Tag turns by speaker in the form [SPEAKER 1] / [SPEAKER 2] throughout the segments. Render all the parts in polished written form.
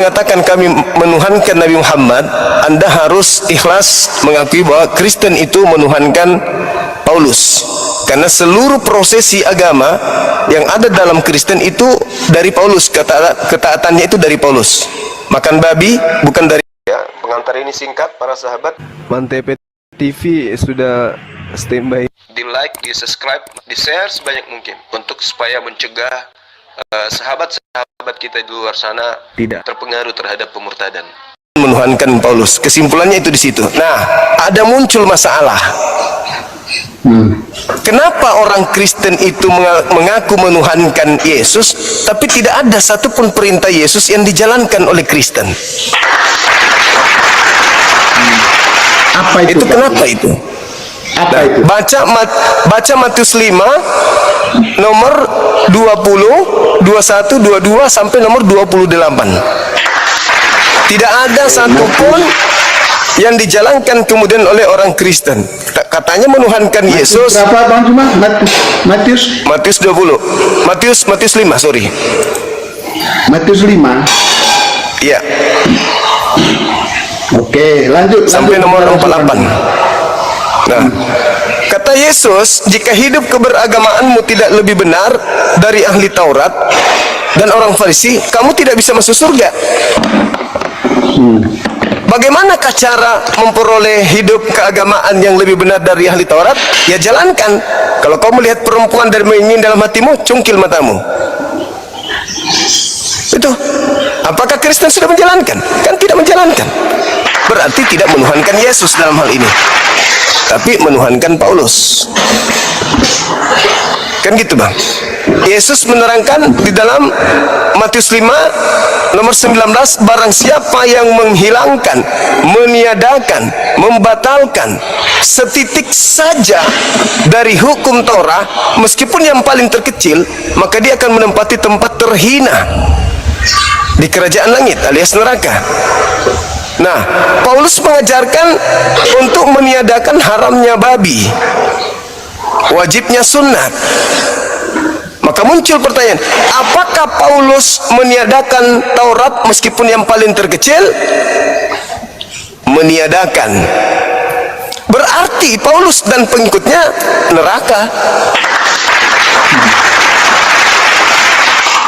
[SPEAKER 1] mengatakan kami menuhankan Nabi Muhammad, Anda harus ikhlas mengakui bahwa Kristen itu menuhankan Paulus. Karena seluruh prosesi agama yang ada dalam Kristen itu dari Paulus, ketaatannya itu dari Paulus. Makan babi bukan dari ya. Pengantar ini singkat para sahabat. Mantep TV sudah standby. Di like, di subscribe, di share sebanyak mungkin untuk supaya mencegah sahabat-sahabat kita di luar sana tidak terpengaruh terhadap pemurtadan. Menuhankan Paulus, kesimpulannya itu di situ. Nah, ada muncul masalah. Kenapa orang Kristen itu mengaku menuhankan Yesus, tapi tidak ada satupun perintah Yesus yang dijalankan oleh Kristen?
[SPEAKER 2] Apa itu?
[SPEAKER 1] Itu kenapa itu?
[SPEAKER 2] Apa itu?
[SPEAKER 1] Baca Matius 5 nomor 20, 21, 22 sampai nomor 28. Tidak ada satupun yang dijalankan kemudian oleh orang Kristen. Katanya menuhankan Yesus.
[SPEAKER 2] Berapa Bang Cuma? Matius
[SPEAKER 1] 20. Matius 5, sorry.
[SPEAKER 2] Matius 5.
[SPEAKER 1] Iya.
[SPEAKER 2] Oke, lanjut
[SPEAKER 1] Sampai nomor 48. Nah, kata Yesus, jika hidup keberagamaanmu tidak lebih benar dari ahli Taurat dan orang Farisi, kamu tidak bisa masuk surga. Bagaimanakah cara memperoleh hidup keagamaan yang lebih benar dari ahli Taurat? Ya jalankan. Kalau kau melihat perempuan dan ingin dalam hatimu, cungkil matamu. Itu. Apakah Kristen sudah menjalankan? Kan tidak menjalankan. Berarti tidak menuhankan Yesus dalam hal ini, tapi menuhankan Paulus. Kan gitu Bang. Yesus menerangkan di dalam Matius 5 nomor 19, barang siapa yang menghilangkan, meniadakan, membatalkan setitik saja dari hukum Torah, meskipun yang paling terkecil, maka dia akan menempati tempat terhina di kerajaan langit alias neraka. Nah, Paulus mengajarkan untuk meniadakan haramnya babi, wajibnya sunat. Maka muncul pertanyaan, apakah Paulus meniadakan Taurat meskipun yang paling terkecil? Meniadakan. Berarti Paulus dan pengikutnya neraka.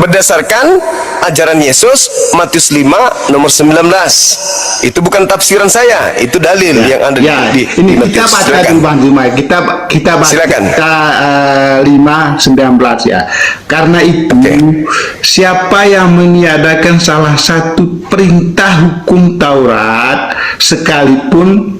[SPEAKER 1] Berdasarkan ajaran Yesus, Matius 5 nomor 19. Itu bukan tafsiran saya, itu dalil yang ada di
[SPEAKER 2] ini
[SPEAKER 1] Matius.
[SPEAKER 2] kita baca dulu Bang Juma. Kita baca
[SPEAKER 1] Silakan.
[SPEAKER 2] 5:19 ya. Karena itu siapa yang meniadakan salah satu perintah hukum Taurat sekalipun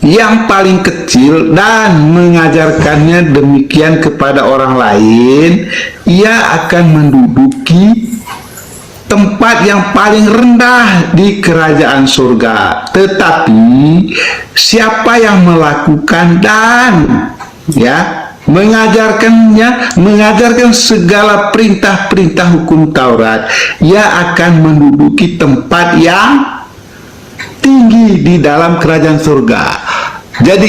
[SPEAKER 2] yang paling kecil dan mengajarkannya demikian kepada orang lain, ia akan menduduki tempat yang paling rendah di kerajaan surga. Tetapi siapa yang melakukan dan mengajarkan segala perintah-perintah hukum Taurat, ia akan menduduki tempat yang tinggi di dalam kerajaan surga. Jadi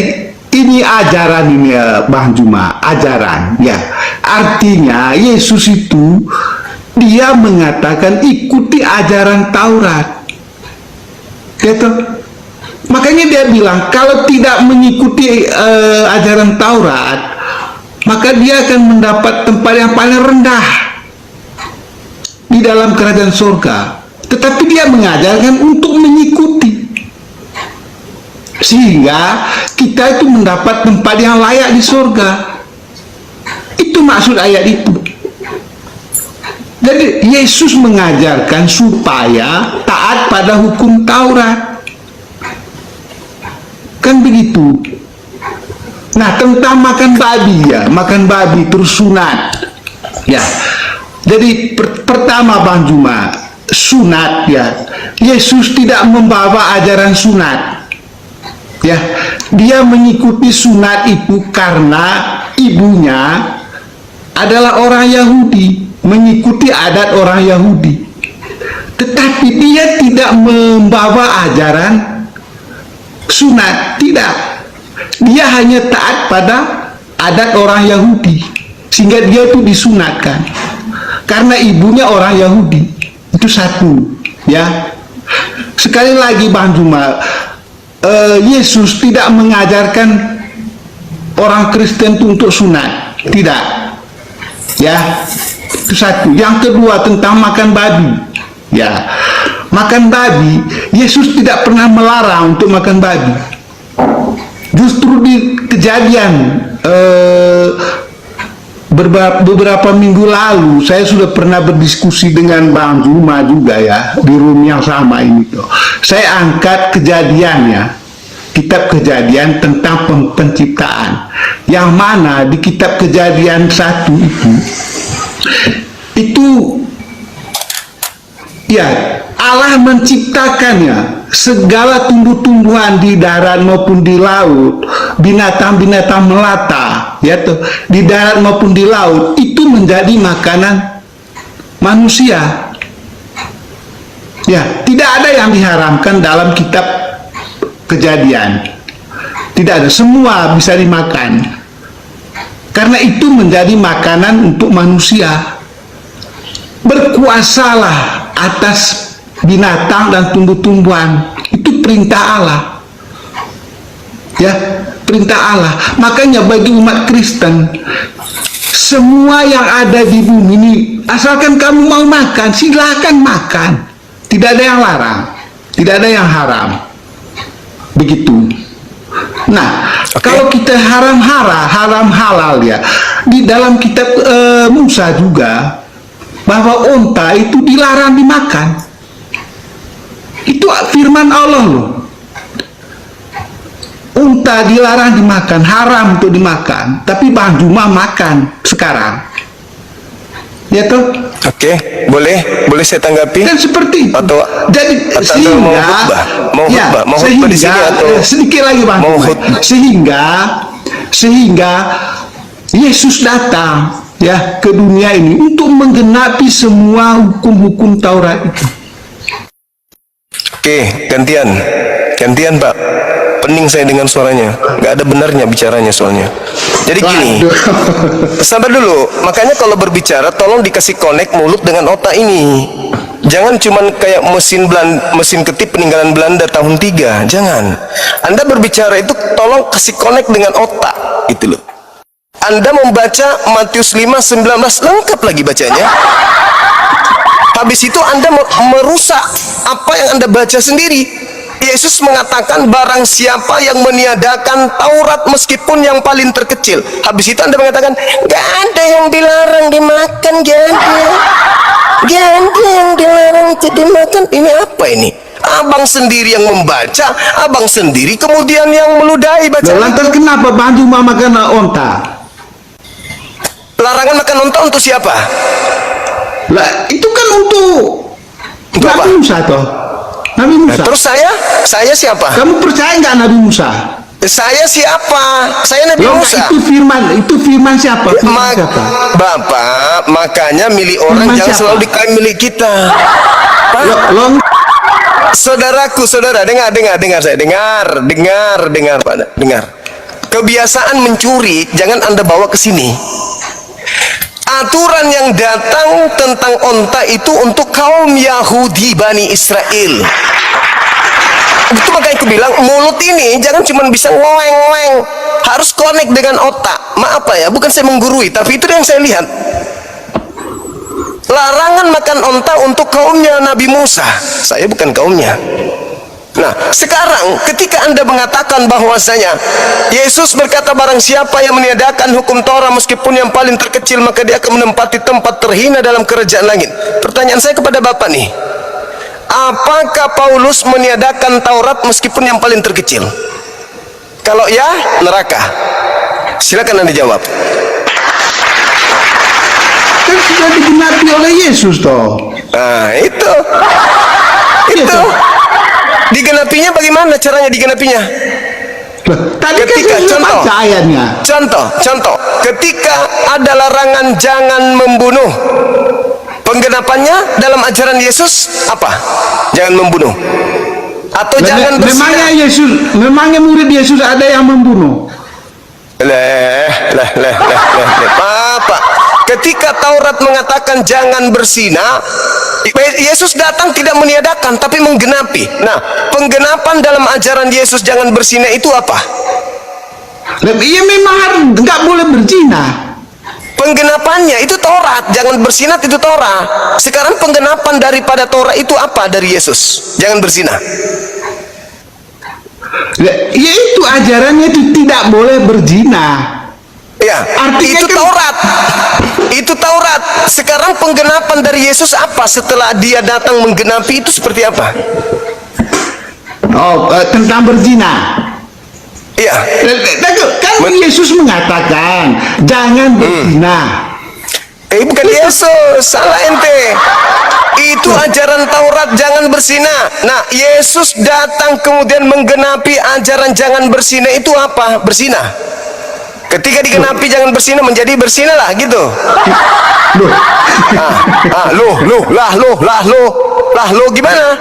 [SPEAKER 2] ini ajaran ini Bang Juma, ajaran ya. Artinya Yesus itu dia mengatakan ikuti ajaran Taurat. Gitu. Makanya dia bilang kalau tidak mengikuti ajaran Taurat, maka dia akan mendapat tempat yang paling rendah di dalam kerajaan surga. Tetapi dia mengajarkan untuk mengikuti, sehingga kita itu mendapat tempat yang layak di surga. Itu maksud ayat itu. Jadi Yesus mengajarkan supaya taat pada hukum Taurat. Kan begitu. Nah, tentang makan babi ya, makan babi terus sunat. Ya. Jadi pertama Bang Juma, sunat ya. Yesus tidak membawa ajaran sunat. Ya, dia mengikuti sunat itu karena ibunya adalah orang Yahudi, mengikuti adat orang Yahudi. Tetapi dia tidak membawa ajaran sunat, tidak. Dia hanya taat pada adat orang Yahudi, sehingga dia itu disunatkan karena ibunya orang Yahudi. Itu satu, ya. Sekali lagi Bang Juma, Yesus tidak mengajarkan orang Kristen itu untuk sunat, tidak, ya. Itu satu. Yang kedua tentang makan babi, ya. Makan babi, Yesus tidak pernah melarang untuk makan babi. Justru di Kejadian beberapa minggu lalu saya sudah pernah berdiskusi dengan Bang Juma juga, ya, di room yang sama ini tuh. Saya angkat Kejadiannya, kitab Kejadian tentang penciptaan, yang mana di kitab Kejadian 1 itu ya, Allah menciptakannya segala tumbuh-tumbuhan di darat maupun di laut, binatang-binatang melata, ya tuh, di darat maupun di laut, itu menjadi makanan manusia. Ya, tidak ada yang diharamkan dalam kitab Kejadian. Tidak ada, semua bisa dimakan. Karena itu menjadi makanan untuk manusia. Berkuasalah atas binatang dan tumbuh-tumbuhan, itu perintah Allah, ya, perintah Allah. Makanya bagi umat Kristen, semua yang ada di bumi ini, asalkan kamu mau makan, silahkan makan, tidak ada yang larang, tidak ada yang haram, begitu. Nah, kalau kita haram halal, ya, di dalam kitab Musa juga, bahwa unta itu dilarang dimakan. Itu firman Allah loh. Unta dilarang dimakan, haram untuk dimakan. Tapi Bang Juma makan sekarang, ya toh?
[SPEAKER 1] Oke, boleh saya tanggapi?
[SPEAKER 2] Dan seperti itu. Jadi sehingga
[SPEAKER 1] mau khutbah di sini atau
[SPEAKER 2] sedikit lagi Bang Juma. Sehingga Yesus datang, ya, ke dunia ini untuk menggenapi semua hukum-hukum Taurat itu.
[SPEAKER 1] Oke, gantian Pak. Pening saya dengan suaranya, nggak ada benarnya bicaranya soalnya. Jadi gini, sabar dulu. Makanya kalau berbicara, tolong dikasih connect mulut dengan otak ini. Jangan cuman kayak mesin ketip peninggalan Belanda tahun 3. Jangan. Anda berbicara itu tolong kasih connect dengan otak, gitu loh. Anda membaca Matius 5:19 lengkap lagi bacanya. Habis itu Anda merusak apa yang Anda baca sendiri. Yesus mengatakan barang siapa yang meniadakan Taurat meskipun yang paling terkecil. Habis itu Anda mengatakan gak ada yang dilarang dimakan, gak ada yang dilarang dimakan. Ini apa ini? Abang sendiri yang membaca, abang sendiri kemudian yang meludahi bacaan.
[SPEAKER 2] Lantas kenapa Bang Juma makan onta?
[SPEAKER 1] Larangan makan onta untuk siapa?
[SPEAKER 2] Lah, itu kan untuk
[SPEAKER 1] apa?
[SPEAKER 2] Nabi Musa toh. Nabi Musa.
[SPEAKER 1] Nah, terus saya siapa?
[SPEAKER 2] Kamu percaya nggak Nabi Musa?
[SPEAKER 1] Saya siapa? Saya Nabi Musa.
[SPEAKER 2] Itu firman siapa? Siapa?
[SPEAKER 1] Bapak, makanya milik orang
[SPEAKER 2] Firman
[SPEAKER 1] jangan
[SPEAKER 2] siapa?
[SPEAKER 1] selalu diklaim milik kita. Saudaraku, dengar saya, dengar Pak, dengar. Kebiasaan mencuri jangan Anda bawa ke sini. Aturan yang datang tentang onta itu untuk kaum Yahudi Bani Israel. Itu makanya aku bilang mulut ini jangan cuma bisa ngoeng-ngoeng, harus connect dengan otak. Maaf ya, bukan saya menggurui, tapi itu yang saya lihat. Larangan makan onta untuk kaumnya Nabi Musa. Saya bukan kaumnya. Nah, sekarang ketika Anda mengatakan bahwasanya Yesus berkata barang siapa yang meniadakan hukum Taurat meskipun yang paling terkecil maka dia akan menempati tempat terhina dalam kerajaan langit. Pertanyaan saya kepada Bapak nih, apakah Paulus meniadakan Taurat meskipun yang paling terkecil? Kalau ya, neraka. Silakan Anda jawab.
[SPEAKER 2] Kan sudah digenapi oleh Yesus toh.
[SPEAKER 1] Nah, itu. Digenapinya bagaimana caranya digenapinya?
[SPEAKER 2] Tadi
[SPEAKER 1] Ketika
[SPEAKER 2] kan
[SPEAKER 1] contoh
[SPEAKER 2] baca ayatnya.
[SPEAKER 1] Contoh, ketika ada larangan jangan membunuh, penggenapannya dalam ajaran Yesus apa? Jangan membunuh. Atau jangan berzina.
[SPEAKER 2] Memangnya murid Yesus ada yang membunuh?
[SPEAKER 1] Bapak, ketika Taurat mengatakan jangan berzina, Yesus datang tidak meniadakan tapi menggenapi. Nah, penggenapan dalam ajaran Yesus jangan berzina itu apa?
[SPEAKER 2] Iya memang nggak boleh berzina.
[SPEAKER 1] Penggenapannya itu Taurat, jangan berzinah itu Taurat. Sekarang penggenapan daripada Taurat itu apa dari Yesus? Jangan berzina.
[SPEAKER 2] Ya itu ajarannya itu tidak boleh berzina.
[SPEAKER 1] Ya,
[SPEAKER 2] Artinya
[SPEAKER 1] itu
[SPEAKER 2] kan-
[SPEAKER 1] Taurat. Itu Taurat. Sekarang penggenapan dari Yesus apa setelah dia datang menggenapi itu seperti apa?
[SPEAKER 2] Oh, tentang berzina.
[SPEAKER 1] Iya.
[SPEAKER 2] Kan Yesus mengatakan jangan berzina.
[SPEAKER 1] Bukan Yesus, salah ente. Itu ajaran Taurat jangan berzina. Nah, Yesus datang kemudian menggenapi ajaran jangan berzina itu apa? Berzina. Ketika digenapi jangan berzina menjadi berzina lah gitu. Loh gimana?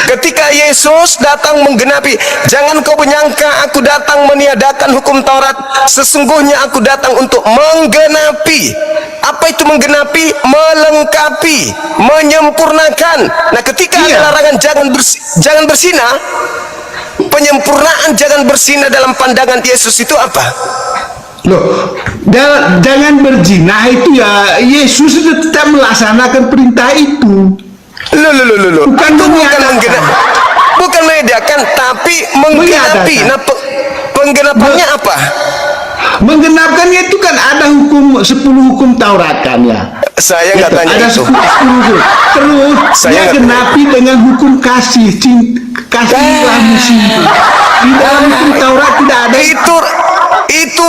[SPEAKER 1] Ketika Yesus datang menggenapi, jangan kau menyangka aku datang meniadakan hukum Taurat, sesungguhnya aku datang untuk menggenapi. Apa itu menggenapi? Melengkapi, menyempurnakan. Nah, ketika ada larangan jangan berzina, penyempurnaan jangan berzina dalam pandangan Yesus itu apa?
[SPEAKER 2] Loh, jangan berzina itu ya Yesus itu tetap melaksanakan perintah itu.
[SPEAKER 1] Loh.
[SPEAKER 2] Bukan
[SPEAKER 1] Itu
[SPEAKER 2] meniadakan.
[SPEAKER 1] bukan meniadakan, tapi menggenapi.
[SPEAKER 2] Meniadakan.
[SPEAKER 1] Nah, penggenapannya apa?
[SPEAKER 2] Menggenapkannya itu kan ada hukum 10 hukum Taurat kan ya.
[SPEAKER 1] Saya nggak tanya
[SPEAKER 2] Ada
[SPEAKER 1] itu.
[SPEAKER 2] 10 hukum. Terus
[SPEAKER 1] Saya
[SPEAKER 2] dia
[SPEAKER 1] nggak
[SPEAKER 2] genapi dengan hukum kasih, kasihlah musuh. Di dalam hukum Taurat tidak ada
[SPEAKER 1] Itu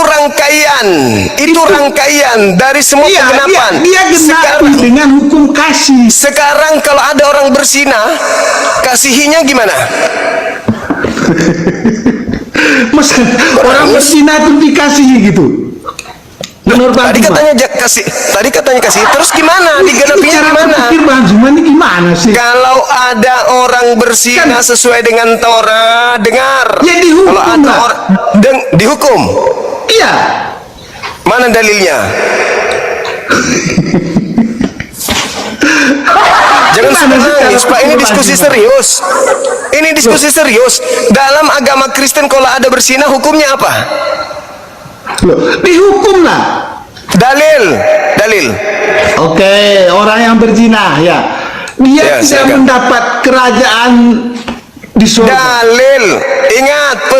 [SPEAKER 1] rangkaian dari semua
[SPEAKER 2] Iya,
[SPEAKER 1] penggenapan.
[SPEAKER 2] dia genapi dengan hukum kasih.
[SPEAKER 1] Sekarang kalau ada orang berzina, kasihinya gimana?
[SPEAKER 2] Masa orang berzina itu dikasihi gitu. Menurut Bang
[SPEAKER 1] Tadi
[SPEAKER 2] Zuma.
[SPEAKER 1] katanya kasih. Terus gimana? Digenapinya
[SPEAKER 2] Cara
[SPEAKER 1] gimana?
[SPEAKER 2] berpikir Bang Zuma ini gimana sih?
[SPEAKER 1] Kalau ada orang berzina
[SPEAKER 2] Kan-
[SPEAKER 1] sesuai dengan Taurat, dengar.
[SPEAKER 2] Ya, dihukum
[SPEAKER 1] Kalau ada
[SPEAKER 2] lah.
[SPEAKER 1] orang dihukum.
[SPEAKER 2] Iya.
[SPEAKER 1] Mana dalilnya? Jangan
[SPEAKER 2] Gimana sih
[SPEAKER 1] nangis,
[SPEAKER 2] cara
[SPEAKER 1] Pak. Ini
[SPEAKER 2] berpikir
[SPEAKER 1] diskusi
[SPEAKER 2] Bang Zuma?
[SPEAKER 1] serius. Ini diskusi serius. Dalam agama Kristen kalau ada berzina hukumnya apa?
[SPEAKER 2] Loh, dihukum lah.
[SPEAKER 1] Dalil.
[SPEAKER 2] Oke, orang yang berzina ya. Dia
[SPEAKER 1] Ya,
[SPEAKER 2] tidak
[SPEAKER 1] silakan.
[SPEAKER 2] mendapat kerajaan di surga.
[SPEAKER 1] Dalil. Ingat,
[SPEAKER 2] Itu.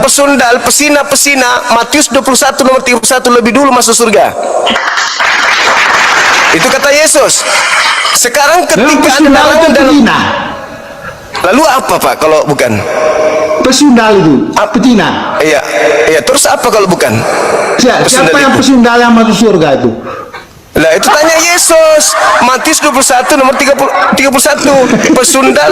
[SPEAKER 1] pesundal, pesina. Matius 21 nomor 31 lebih dulu masuk surga. Itu kata Yesus. Sekarang
[SPEAKER 2] Memang
[SPEAKER 1] ketika ada
[SPEAKER 2] pesundal itu
[SPEAKER 1] larangan dalam,
[SPEAKER 2] betina.
[SPEAKER 1] lalu apa Pak kalau bukan?
[SPEAKER 2] Pesundal itu betina.
[SPEAKER 1] Iya. Terus apa kalau bukan?
[SPEAKER 2] Siapa
[SPEAKER 1] Pesundal
[SPEAKER 2] yang
[SPEAKER 1] itu.
[SPEAKER 2] pesundal yang masuk surga itu?
[SPEAKER 1] Lah itu tanya Yesus. Matius 21 nomor 31. Pesundal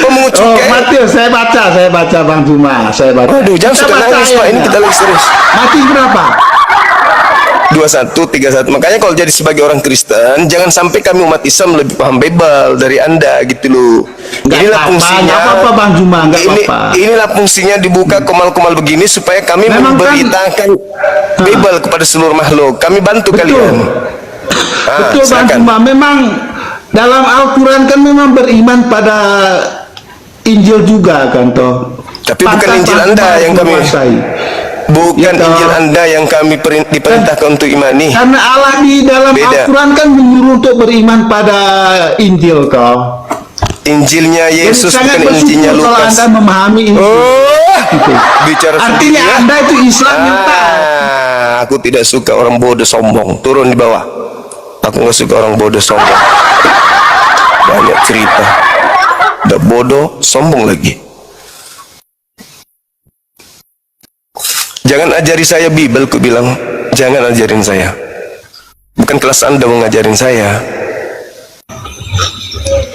[SPEAKER 1] pemungut
[SPEAKER 2] Oh,
[SPEAKER 1] cukai.
[SPEAKER 2] Matius, saya baca Bang Zuma, saya baca.
[SPEAKER 1] Aduh, jangan
[SPEAKER 2] Kita
[SPEAKER 1] suka
[SPEAKER 2] baca
[SPEAKER 1] nangis Pak. Ini
[SPEAKER 2] ayatnya.
[SPEAKER 1] kita lagi serius.
[SPEAKER 2] Matius berapa?
[SPEAKER 1] 21, 31. Makanya kalau jadi sebagai orang Kristen, jangan sampai kami umat Islam lebih paham Bible dari Anda gitu loh. Inilah fungsinya.
[SPEAKER 2] Nggak apa-apa Bang Zuma, nggak apa-apa.
[SPEAKER 1] Inilah fungsinya dibuka komal-komal begini supaya kami
[SPEAKER 2] Memang kan-
[SPEAKER 1] memberitakan Bible kepada seluruh makhluk. Kami bantu
[SPEAKER 2] Betul.
[SPEAKER 1] kalian.
[SPEAKER 2] Betul Bang
[SPEAKER 1] silakan.
[SPEAKER 2] Zuma, memang dalam Al-Quran kan memang beriman pada Injil juga kan toh.
[SPEAKER 1] Tapi bukan
[SPEAKER 2] Pantas
[SPEAKER 1] Injil
[SPEAKER 2] Bang
[SPEAKER 1] Anda
[SPEAKER 2] Zuma
[SPEAKER 1] yang kami
[SPEAKER 2] menguasai.
[SPEAKER 1] bukan
[SPEAKER 2] Ya, toh.
[SPEAKER 1] Injil Anda yang kami diperintahkan untuk imani.
[SPEAKER 2] Karena Allah di dalam
[SPEAKER 1] Beda.
[SPEAKER 2] Al-Quran kan menyuruh untuk beriman pada Injil toh.
[SPEAKER 1] Injilnya
[SPEAKER 2] Jadi
[SPEAKER 1] Yesus
[SPEAKER 2] sangat
[SPEAKER 1] bukan Injilnya
[SPEAKER 2] bersyukur kalau
[SPEAKER 1] Lukas.
[SPEAKER 2] Anda memahami Injil. Gitu.
[SPEAKER 1] Bicara
[SPEAKER 2] Artinya
[SPEAKER 1] sendiri ya.
[SPEAKER 2] Anda itu Islam yang taat.
[SPEAKER 1] Aku tidak suka orang bodoh sombong. Turun di bawah. Aku nggak suka orang bodoh sombong. Banyak cerita. Udah bodoh, sombong lagi. Jangan ajari saya Bible, ku bilang. Jangan ajarin saya. Bukan kelas Anda mengajarin saya.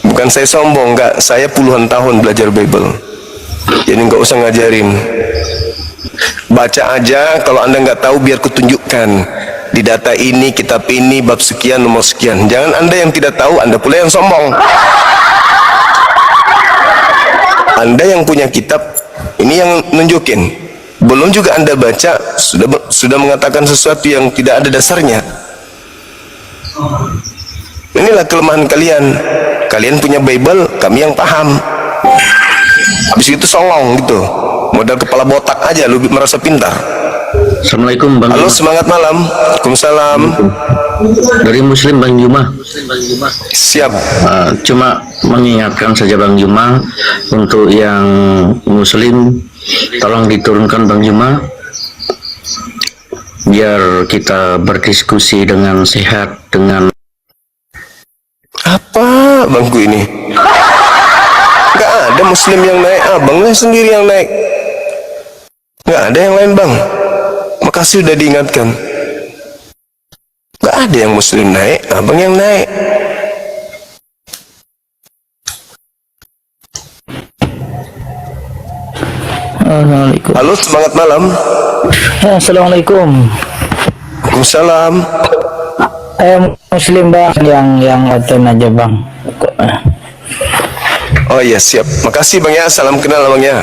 [SPEAKER 1] Bukan saya sombong, enggak. Saya puluhan tahun belajar Bible. Jadi nggak usah ngajarin. Baca aja, kalau Anda nggak tahu biar kutunjukkan. Di data ini, kitab ini, bab sekian, nomor sekian. Jangan Anda yang tidak tahu, Anda pula yang sombong. Anda yang punya kitab, ini yang nunjukin. Belum juga Anda baca, sudah mengatakan sesuatu yang tidak ada dasarnya. inilah kelemahan kalian. Kalian punya Bible, kami yang paham. Habis itu songong gitu, modal kepala botak aja lu merasa pintar.
[SPEAKER 3] Assalamualaikum Bang
[SPEAKER 1] Halo,
[SPEAKER 3] Juma.
[SPEAKER 1] semangat malam. Waalaikumsalam.
[SPEAKER 3] Dari Muslim Bang Juma.
[SPEAKER 1] Siap.
[SPEAKER 3] Cuma mengingatkan saja Bang Juma, untuk yang Muslim tolong diturunkan Bang Juma, biar kita berdiskusi dengan sehat, dengan
[SPEAKER 1] Apa bangku ini? Gak ada Muslim yang naik, abangnya sendiri yang naik. Gak ada yang lain bang. Makasih udah diingatkan. Gak ada yang Muslim naik, abang yang naik.
[SPEAKER 4] Assalamualaikum.
[SPEAKER 1] Halo, semangat malam.
[SPEAKER 4] Assalamualaikum.
[SPEAKER 1] Waalaikumsalam.
[SPEAKER 4] Muslim bang, yang oten aja bang.
[SPEAKER 1] Oh iya, siap. Makasih bang ya, salam kenal bang ya.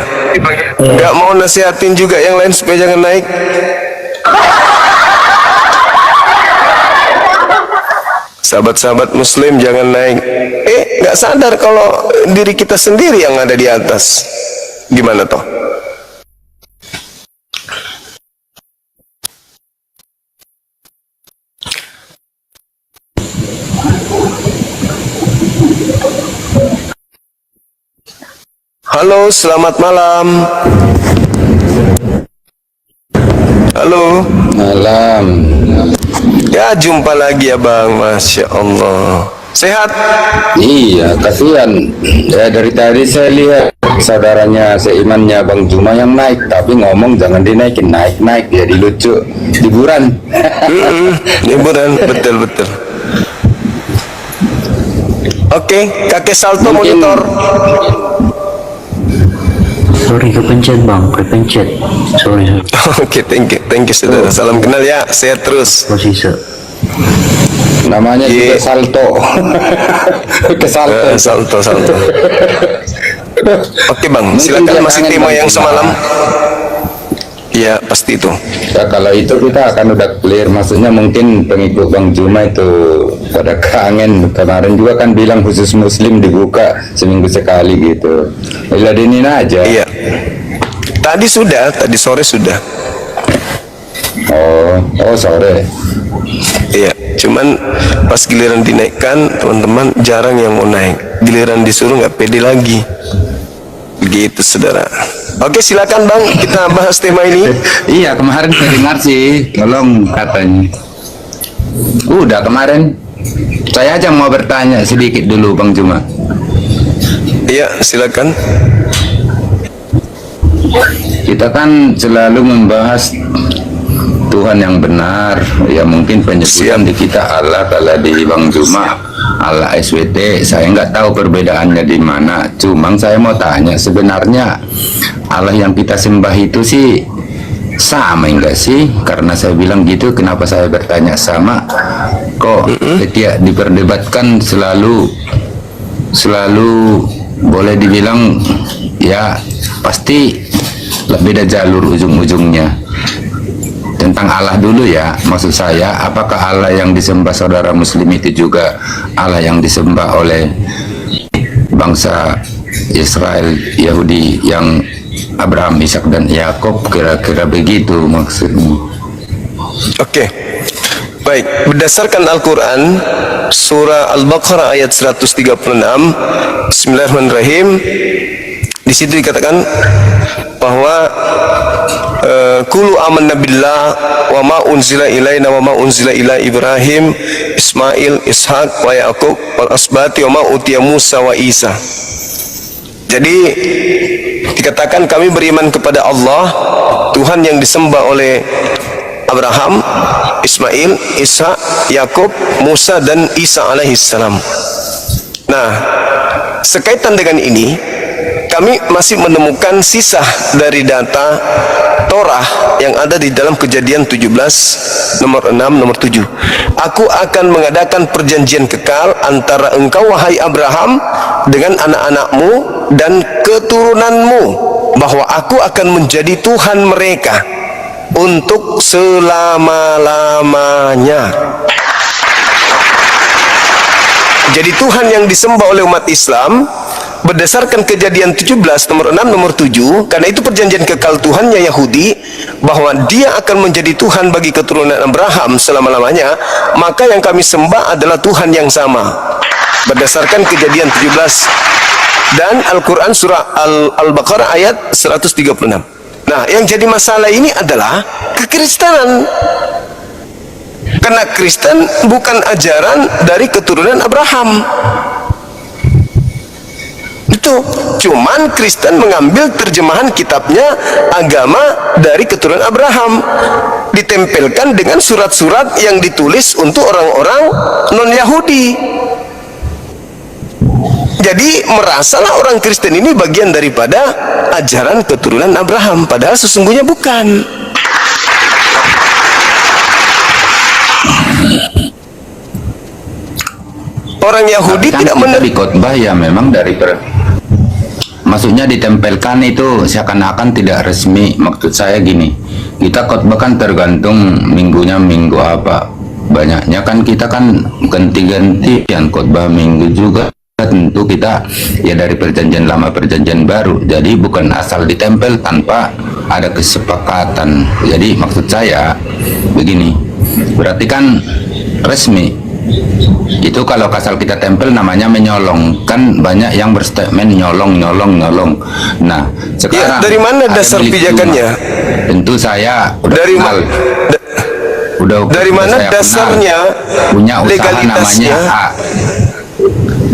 [SPEAKER 1] Gak mau nasihatin juga yang lain supaya jangan naik. Sahabat-sahabat Muslim jangan naik. Gak sadar kalau diri kita sendiri yang ada di atas. Gimana toh? Halo, selamat malam. Halo.
[SPEAKER 5] Malam.
[SPEAKER 1] Ya, jumpa lagi ya bang. Masya Allah. Sehat?
[SPEAKER 5] Iya, kasihan. Ya dari tadi saya lihat saudaranya seimannya Bang Juma yang naik, tapi ngomong jangan dinaikin, naik jadi lucu. Hiburan.
[SPEAKER 1] Hiburan, betul. Oke, kakek salto
[SPEAKER 5] Mungkin-
[SPEAKER 1] monitor.
[SPEAKER 3] sorry kepencet Bang, kepencet. Sorry.
[SPEAKER 1] Oke, thank you saudara. Salam kenal ya, sehat terus.
[SPEAKER 3] Posisi.
[SPEAKER 5] Namanya juga
[SPEAKER 1] Iya.
[SPEAKER 5] salto. Kesalto.
[SPEAKER 1] Salto. Oke bang,
[SPEAKER 5] Mungkin
[SPEAKER 1] silakan
[SPEAKER 5] dia
[SPEAKER 1] masih
[SPEAKER 5] kangen
[SPEAKER 1] tema
[SPEAKER 5] Bang
[SPEAKER 1] yang
[SPEAKER 5] Juma.
[SPEAKER 1] semalam. Iya, pasti itu.
[SPEAKER 5] Ya kalau itu kita akan udah clear, maksudnya mungkin pengikut Bang Juma itu pada kangen. Kemarin juga kan bilang khusus Muslim dibuka seminggu sekali gitu. Ladenin aja.
[SPEAKER 1] Iya. Tadi sore sudah.
[SPEAKER 5] Oh sore.
[SPEAKER 1] Iya, cuman pas giliran dinaikkan, teman-teman jarang yang mau naik. Giliran disuruh nggak pede lagi. Begitu, saudara. Oke, silakan bang, kita bahas tema ini.
[SPEAKER 5] Iya kemarin saya dengar sih, tolong katanya. Udah kemarin. Saya aja mau bertanya sedikit dulu Bang Juma.
[SPEAKER 1] Iya, silakan.
[SPEAKER 5] Kita kan selalu membahas Tuhan yang benar. Ya mungkin penyebutan di kita Allah, kalau di Bang Juma Allah SWT. Saya nggak tahu perbedaannya di mana. Cuma saya mau tanya, sebenarnya Allah yang kita sembah itu sih sama enggak sih? Karena saya bilang gitu, kenapa saya bertanya sama? Kok tidak diperdebatkan selalu boleh dibilang ya pasti beda jalur ujung-ujungnya. Tentang Allah dulu ya, maksud saya, apakah Allah yang disembah saudara Muslim itu juga Allah yang disembah oleh bangsa Israel, Yahudi yang Abraham, Ishak dan Yakub, kira-kira begitu maksudnya.
[SPEAKER 1] Oke. Baik, berdasarkan Al-Quran, surah Al-Baqarah ayat 136, Bismillahirrahmanirrahim, di situ dikatakan bahwa Kulu amanna billah wa ma unzila ilaina wa ma unzila ila Ibrahim, Ismail, Ishak wa Yaqub wal asbati wa ma utiya Musa wa Isa. Jadi dikatakan kami beriman kepada Allah, Tuhan yang disembah oleh Abraham, Ismail, Ishak, Yakub, Musa dan Isa alaihissalam. Nah, sekaitan dengan ini, kami masih menemukan sisa dari data Torah yang ada di dalam Kejadian 17 nomor 6 nomor 7. Aku akan mengadakan perjanjian kekal antara engkau wahai Abraham dengan anak-anakmu dan keturunanmu, bahwa aku akan menjadi Tuhan mereka untuk selama-lamanya. jadi Tuhan yang disembah oleh umat Islam berdasarkan Kejadian 17 nomor 6 nomor 7, karena itu perjanjian kekal Tuhannya Yahudi bahwa dia akan menjadi Tuhan bagi keturunan Abraham selama-lamanya, maka yang kami sembah adalah Tuhan yang sama berdasarkan Kejadian 17 dan Al-Quran surah Al-Baqarah ayat 136. Nah, yang jadi masalah ini adalah kekristenan, karena Kristen bukan ajaran dari keturunan Abraham. Itu cuman Kristen mengambil terjemahan kitabnya agama dari keturunan Abraham, ditempelkan dengan surat-surat yang ditulis untuk orang-orang non-Yahudi. Jadi merasalah orang Kristen ini bagian daripada ajaran keturunan Abraham, padahal sesungguhnya bukan. Orang Yahudi
[SPEAKER 5] Kan
[SPEAKER 1] tidak
[SPEAKER 5] kita
[SPEAKER 1] menerima.
[SPEAKER 5] di khotbah ya memang maksudnya ditempelkan itu seakan-akan tidak resmi. Maksud saya gini, kita khotbah kan tergantung minggunya minggu apa. Banyaknya kan kita kan ganti-gantian khotbah minggu juga. Tentu kita ya dari perjanjian lama perjanjian baru. Jadi bukan asal ditempel tanpa ada kesepakatan. Jadi maksud saya begini, berarti kan resmi. Itu kalau asal kita tempel namanya menyolong. Kan banyak yang berstatement nyolong. Nah, sekarang
[SPEAKER 1] Ya, dari mana
[SPEAKER 5] ada
[SPEAKER 1] dasar
[SPEAKER 5] milik
[SPEAKER 1] pijakannya?
[SPEAKER 5] Juma. Tentu saya udah
[SPEAKER 1] Dari
[SPEAKER 5] kenal. Dari
[SPEAKER 1] mana dasarnya,
[SPEAKER 5] punya usaha
[SPEAKER 1] legalitasnya?
[SPEAKER 5] namanya A.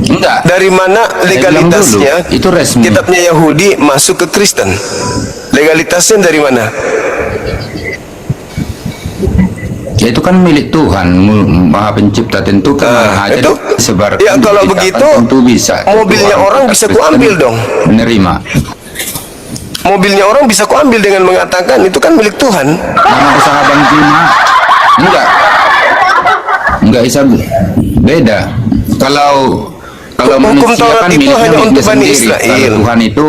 [SPEAKER 5] Enggak.
[SPEAKER 1] Dari mana legalitasnya?
[SPEAKER 5] Dulu, itu resmi.
[SPEAKER 1] Kitabnya Yahudi masuk ke Kristen. Legalitasnya dari mana?
[SPEAKER 5] Ya itu kan milik Tuhan, Maha Pencipta, tentu kan aja
[SPEAKER 1] itu
[SPEAKER 5] disebarkan.
[SPEAKER 1] ya kalau
[SPEAKER 5] diberitakan,
[SPEAKER 1] begitu
[SPEAKER 5] tentu bisa.
[SPEAKER 1] mobilnya
[SPEAKER 5] Tentu
[SPEAKER 1] orang
[SPEAKER 5] kita
[SPEAKER 1] bisa
[SPEAKER 5] Kristen
[SPEAKER 1] kuambil dong.
[SPEAKER 5] Menerima.
[SPEAKER 1] Mobilnya orang bisa kuambil dengan mengatakan itu kan milik Tuhan.
[SPEAKER 5] Nama usaha Bang Juma enggak bisa beda. Kalau
[SPEAKER 1] Hukum
[SPEAKER 5] manusia
[SPEAKER 1] Taurat
[SPEAKER 5] kan
[SPEAKER 1] itu
[SPEAKER 5] miliknya
[SPEAKER 1] hanya untuk
[SPEAKER 5] miliknya
[SPEAKER 1] Bani
[SPEAKER 5] sendiri.
[SPEAKER 1] Israel.
[SPEAKER 5] Kalau Tuhan itu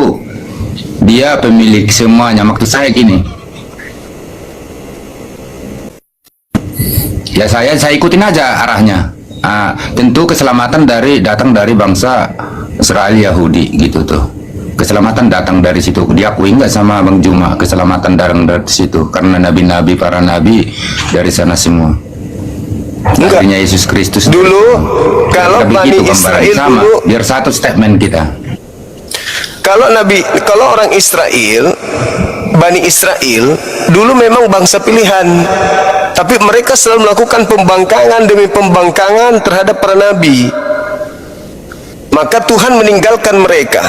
[SPEAKER 5] dia pemilik semuanya. Maksud saya gini, ya saya ikutin aja arahnya. Tentu keselamatan datang dari bangsa Israel Yahudi gitu tuh. Keselamatan datang dari situ. Diakui nggak sama Bang Juma? Keselamatan datang dari situ karena nabi-nabi, para nabi dari sana semua.
[SPEAKER 1] Enggak.
[SPEAKER 5] Artinya Yesus Kristus
[SPEAKER 1] Dulu kalau
[SPEAKER 5] Tapi
[SPEAKER 1] Bani
[SPEAKER 5] gitu, gambaran
[SPEAKER 1] Israel
[SPEAKER 5] sama.
[SPEAKER 1] dulu,
[SPEAKER 5] Biar satu statement kita.
[SPEAKER 1] kalau orang Israel, Bani Israel dulu memang bangsa pilihan, tapi mereka selalu melakukan pembangkangan demi pembangkangan terhadap para nabi. Maka Tuhan meninggalkan mereka,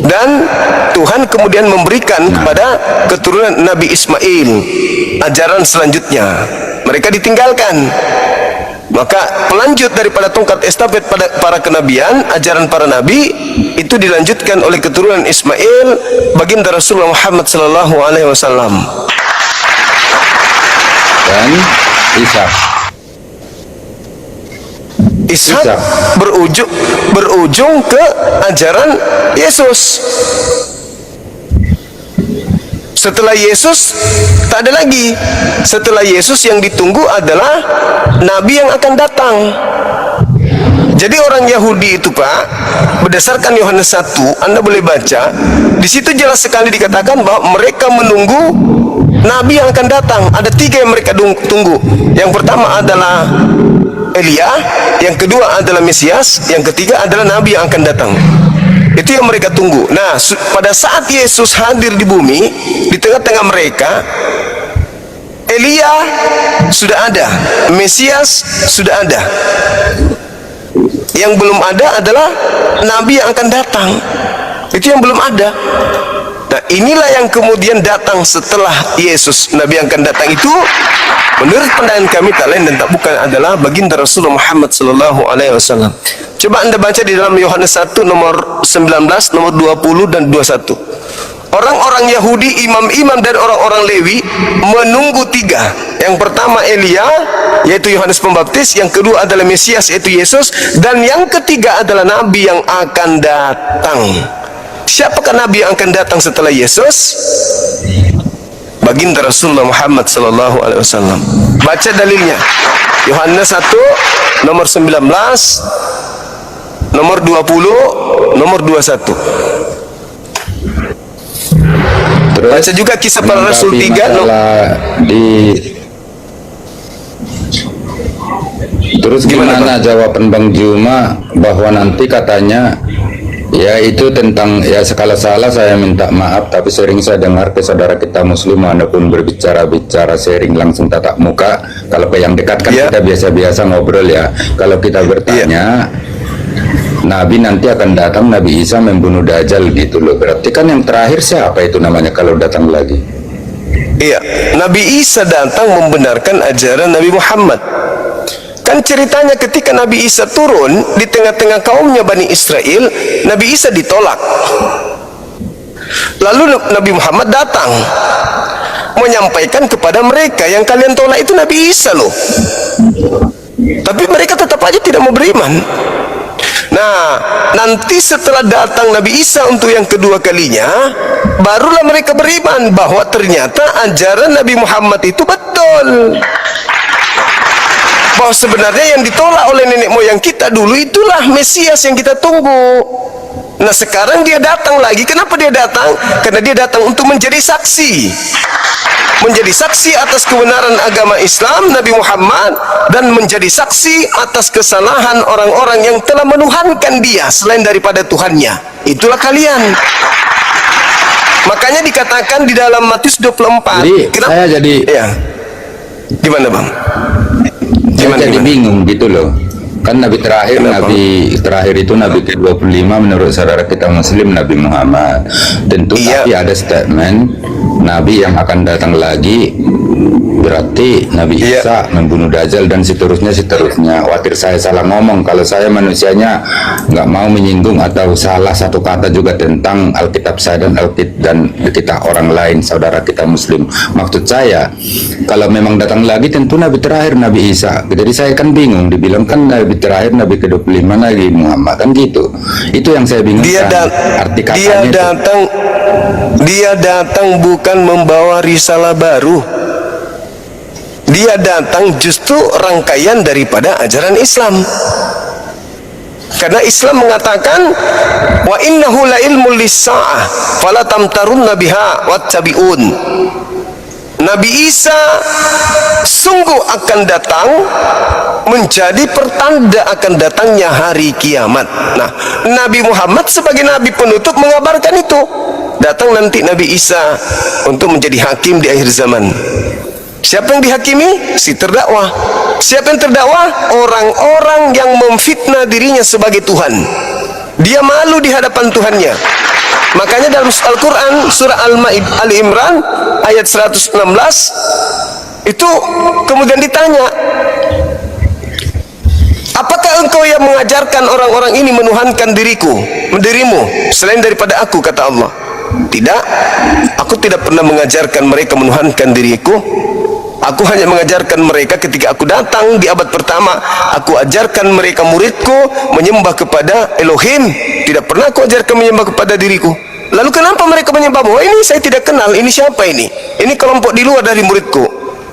[SPEAKER 1] dan Tuhan kemudian memberikan kepada keturunan Nabi Ismail ajaran selanjutnya. Mereka ditinggalkan, maka pelanjut daripada tongkat estafet pada para kenabian, ajaran para nabi itu dilanjutkan oleh keturunan Ismail, baginda Rasulullah Muhammad sallallahu alaihi wasallam.
[SPEAKER 5] Dan Ishak.
[SPEAKER 1] Ishak berujung ke ajaran Yesus. Setelah Yesus tak ada lagi. Setelah Yesus yang ditunggu adalah nabi yang akan datang. Jadi orang Yahudi itu Pak, berdasarkan Yohanes 1, Anda boleh baca, di situ jelas sekali dikatakan bahwa mereka menunggu nabi yang akan datang. Ada 3 yang mereka tunggu. Yang pertama adalah Elia, yang kedua adalah Mesias, yang ketiga adalah nabi yang akan datang. Itu yang mereka tunggu. Nah, pada saat Yesus hadir di bumi, di tengah-tengah mereka, Elia sudah ada, Mesias sudah ada. Yang belum ada adalah nabi yang akan datang. Itu yang belum ada. Nah, inilah yang kemudian datang setelah Yesus. Nabi yang akan datang itu menurut pandangan kami tak lain dan tak bukan adalah baginda Rasulullah Muhammad sallallahu alaihi wasallam. Coba Anda baca di dalam Yohanes 1 nomor 19, nomor 20 dan 21. Orang-orang Yahudi, imam-imam dan orang-orang Lewi menunggu 3. Yang pertama Elia, yaitu Yohanes Pembaptis. Yang kedua adalah Mesias, yaitu Yesus. Dan yang ketiga adalah nabi yang akan datang. Siapakah nabi yang akan datang setelah Yesus? baginda Rasulullah Muhammad sallallahu alaihi wasallam. Baca dalilnya. Yohanes 1 nomor 19, nomor 20, nomor 21.
[SPEAKER 5] Terus
[SPEAKER 1] Baca juga kisah para Rasul 3
[SPEAKER 5] Terus gimana jawaban Bang Juma bahwa nanti katanya ya itu tentang ya sekala salah saya minta maaf, tapi sering saya dengar ke saudara kita muslim walaupun berbicara sharing langsung tatap muka, kalau ke yang dekat kan kita biasa-biasa ngobrol ya, kalau kita bertanya Nabi nanti akan datang, Nabi Isa membunuh Dajjal gitu loh, berarti kan yang terakhir siapa itu namanya kalau datang lagi?
[SPEAKER 1] Iya, Nabi Isa datang membenarkan ajaran Nabi Muhammad. Kan ceritanya ketika Nabi Isa turun di tengah-tengah kaumnya Bani Israel, Nabi Isa ditolak. Lalu Nabi Muhammad datang menyampaikan kepada mereka, yang kalian tolak itu Nabi Isa loh. Tapi mereka tetap aja tidak mau beriman. Nah, nanti setelah datang Nabi Isa untuk yang kedua kalinya, barulah mereka beriman bahwa ternyata ajaran Nabi Muhammad itu betul, bahwa sebenarnya yang ditolak oleh nenek moyang kita dulu itulah Mesias yang kita tunggu. Nah sekarang dia datang lagi. Kenapa dia datang? Karena dia datang untuk menjadi saksi, menjadi saksi atas kebenaran agama Islam Nabi Muhammad, dan menjadi saksi atas kesalahan orang-orang yang telah menuhankan dia selain daripada Tuhannya. Itulah kalian. Makanya dikatakan di dalam Matius 24.
[SPEAKER 5] Jadi
[SPEAKER 1] kenapa?
[SPEAKER 5] saya jadi
[SPEAKER 1] Ya. Gimana Bang?
[SPEAKER 5] Saya jadi bingung gitu loh. Kan Nabi terakhir, Nabi terakhir itu Nabi ke-25 menurut saudara kita muslim Nabi Muhammad. Tentu tapi ada statement Nabi yang akan datang lagi, berarti Nabi Isa membunuh Dajjal dan seterusnya. Khawatir saya salah ngomong, kalau saya manusianya nggak mau menyinggung atau salah satu kata juga tentang Alkitab saya dan kita orang lain saudara kita muslim. Maksud saya kalau memang datang lagi tentu Nabi terakhir Nabi Isa. Jadi saya kan bingung, dibilang kan Nabi terakhir Nabi ke-25 Nabi Muhammad kan gitu. Itu yang saya bingung. Arti katanya
[SPEAKER 1] dia datang bukan membawa risalah baru. Dia datang justru rangkaian daripada ajaran Islam. Karena Islam mengatakan wa innahu la ilmul lis-sa'ah fala tamtarunna biha wattabi'un. Nabi Isa sungguh akan datang menjadi pertanda akan datangnya hari kiamat. Nah, Nabi Muhammad sebagai Nabi penutup mengabarkan itu. Datang nanti Nabi Isa untuk menjadi hakim di akhir zaman. Siapa yang dihakimi? Si terdakwa. Siapa yang terdakwa? Orang-orang yang memfitnah dirinya sebagai Tuhan. Dia malu di hadapan Tuhannya. Makanya dalam Al-Quran surah Al-Imran ayat 116 itu kemudian ditanya, apakah engkau yang mengajarkan orang-orang ini menuhankan dirimu selain daripada aku, kata Allah. Tidak, aku tidak pernah mengajarkan mereka menuhankan diriku. Aku hanya mengajarkan mereka ketika aku datang di abad pertama. Aku ajarkan mereka muridku menyembah kepada Elohim. Tidak pernah aku ajarkan menyembah kepada diriku. Lalu kenapa mereka menyembahmu? Oh, ini saya tidak kenal, ini siapa ini? Ini kelompok di luar dari muridku.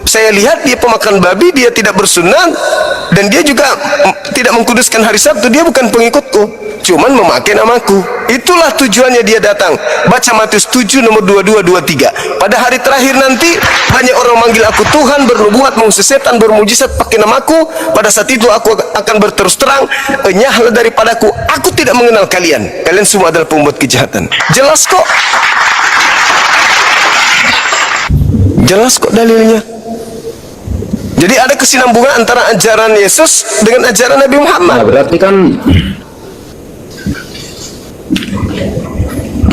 [SPEAKER 1] Saya lihat dia pemakan babi, dia tidak bersunat, dan dia juga tidak mengkuduskan hari Sabtu. Dia bukan pengikutku, cuman memakai namaku. Itulah tujuannya dia datang. Baca Matius 7 nomor 22-23. Pada hari terakhir nanti banyak orang manggil aku Tuhan, bernubuat, mengusir setan, bermujizat pakai namaku. Pada saat itu aku akan berterus terang, enyahlah daripadaku, aku tidak mengenal kalian. Kalian semua adalah pembuat kejahatan. Jelas kok. Jelas kok dalilnya. Jadi ada kesinambungan antara ajaran Yesus dengan ajaran Nabi Muhammad.
[SPEAKER 5] Nah, berarti kan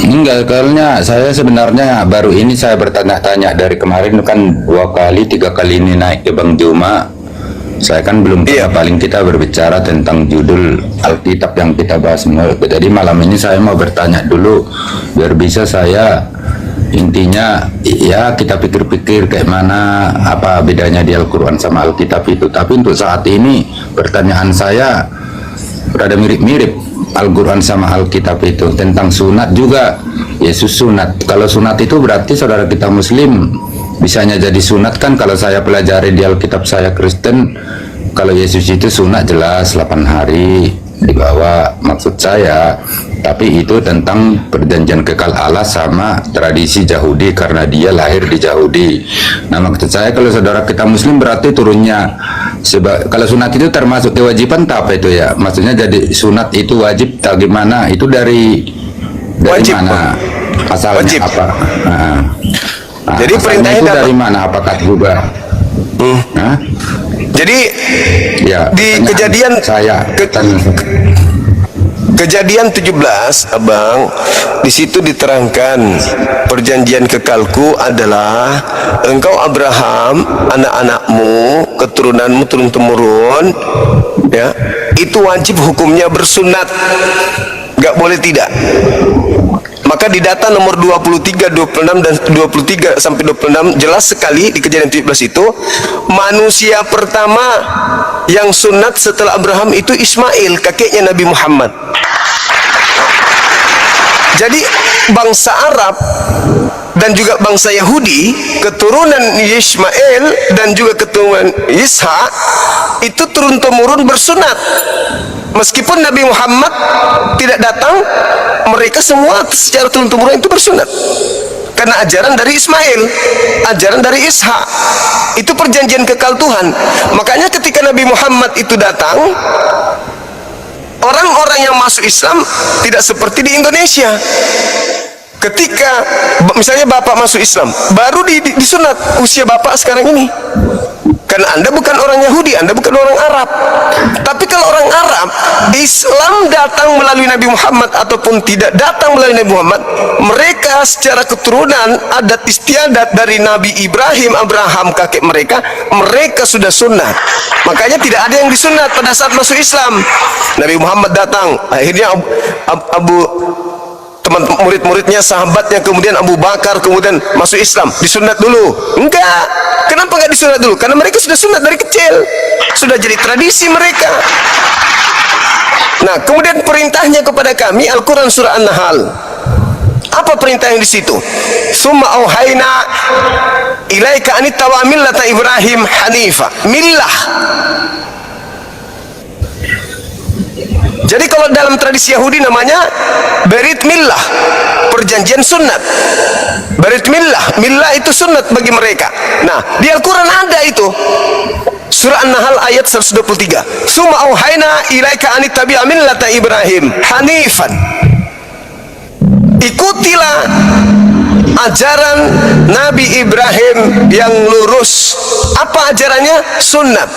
[SPEAKER 5] enggak, karena saya sebenarnya baru ini saya bertanya-tanya dari kemarin kan 2 kali 3 kali ini naik ke Bang Juma. Saya kan belum pernah paling kita berbicara tentang judul Alkitab yang kita bahas. Jadi malam ini saya mau bertanya dulu biar bisa saya intinya ya kita pikir-pikir kayak mana apa bedanya di Al-Quran sama Alkitab itu. Tapi untuk saat ini pertanyaan saya berada mirip-mirip Al-Quran sama Alkitab itu tentang sunat juga. Yesus sunat, kalau sunat itu berarti saudara kita muslim bisanya jadi sunat kan. Kalau saya pelajari di Alkitab saya Kristen, kalau Yesus itu sunat jelas 8 hari dibawa, maksud saya. Tapi itu tentang perjanjian kekal Allah sama tradisi Yahudi karena dia lahir di Yahudi. Nah, maksud saya kalau saudara kita Muslim berarti turunnya kalau sunat itu termasuk kewajiban tak apa itu ya? Maksudnya jadi sunat itu wajib tak gimana? Itu dari
[SPEAKER 1] Wajib,
[SPEAKER 5] mana? Asalnya
[SPEAKER 1] wajib.
[SPEAKER 5] apa?
[SPEAKER 1] Jadi
[SPEAKER 5] asalnya
[SPEAKER 1] perintahnya
[SPEAKER 5] itu
[SPEAKER 1] dapat-
[SPEAKER 5] dari mana? Apakah juga? Hah?
[SPEAKER 1] Jadi
[SPEAKER 5] Ya,
[SPEAKER 1] di
[SPEAKER 5] pertanyaan
[SPEAKER 1] kejadian
[SPEAKER 5] saya
[SPEAKER 1] Kejadian 17, Abang, di situ diterangkan perjanjian kekalku adalah engkau Abraham, anak-anakmu, keturunanmu turun temurun, ya, itu wajib hukumnya bersunat, nggak boleh tidak. Maka di data nomor 23, 26 dan 23 sampai 26 jelas sekali di kejadian 17 itu manusia pertama yang sunat setelah Abraham itu Ismail, kakeknya Nabi Muhammad. Jadi bangsa Arab dan juga bangsa Yahudi, keturunan Ismail dan juga keturunan Ishak itu turun temurun bersunat. Meskipun Nabi Muhammad tidak datang, mereka semua secara turun temurun itu bersunat. Karena ajaran dari Ismail, ajaran dari Ishak, itu perjanjian kekal Tuhan. Makanya ketika Nabi Muhammad itu datang, orang-orang yang masuk Islam tidak seperti di Indonesia. Ketika misalnya bapak masuk Islam, baru disunat usia bapak sekarang ini. Karena Anda bukan orang Yahudi, Anda bukan orang Arab. Tapi kalau orang Arab, Islam datang melalui Nabi Muhammad ataupun tidak datang melalui Nabi Muhammad, mereka secara keturunan adat istiadat dari Nabi Ibrahim, Abraham, kakek mereka, mereka sudah sunat. Makanya tidak ada yang disunat pada saat masuk Islam. Nabi Muhammad datang, akhirnya teman murid-muridnya, sahabatnya, kemudian Abu Bakar, kemudian masuk Islam, disunat dulu. Enggak. Kenapa enggak disunat dulu? Karena mereka sudah sunat dari kecil, sudah jadi tradisi mereka. Nah, kemudian perintahnya kepada kami, Al-Quran surah An-Nahl. Apa perintah yang di situ? Summa auhayna ilaika anittawa millata Ibrahim hanifa. Millah. Jadi kalau dalam tradisi Yahudi namanya berit millah, perjanjian sunat. Berit millah, millah itu sunat bagi mereka. Nah, di Al-Quran ada itu. Surah An-Nahl ayat 123. Summa auhayna ilaika anittabi'a millata Ibrahim hanifan. Ikutilah ajaran Nabi Ibrahim yang lurus. Apa ajarannya? Sunnat.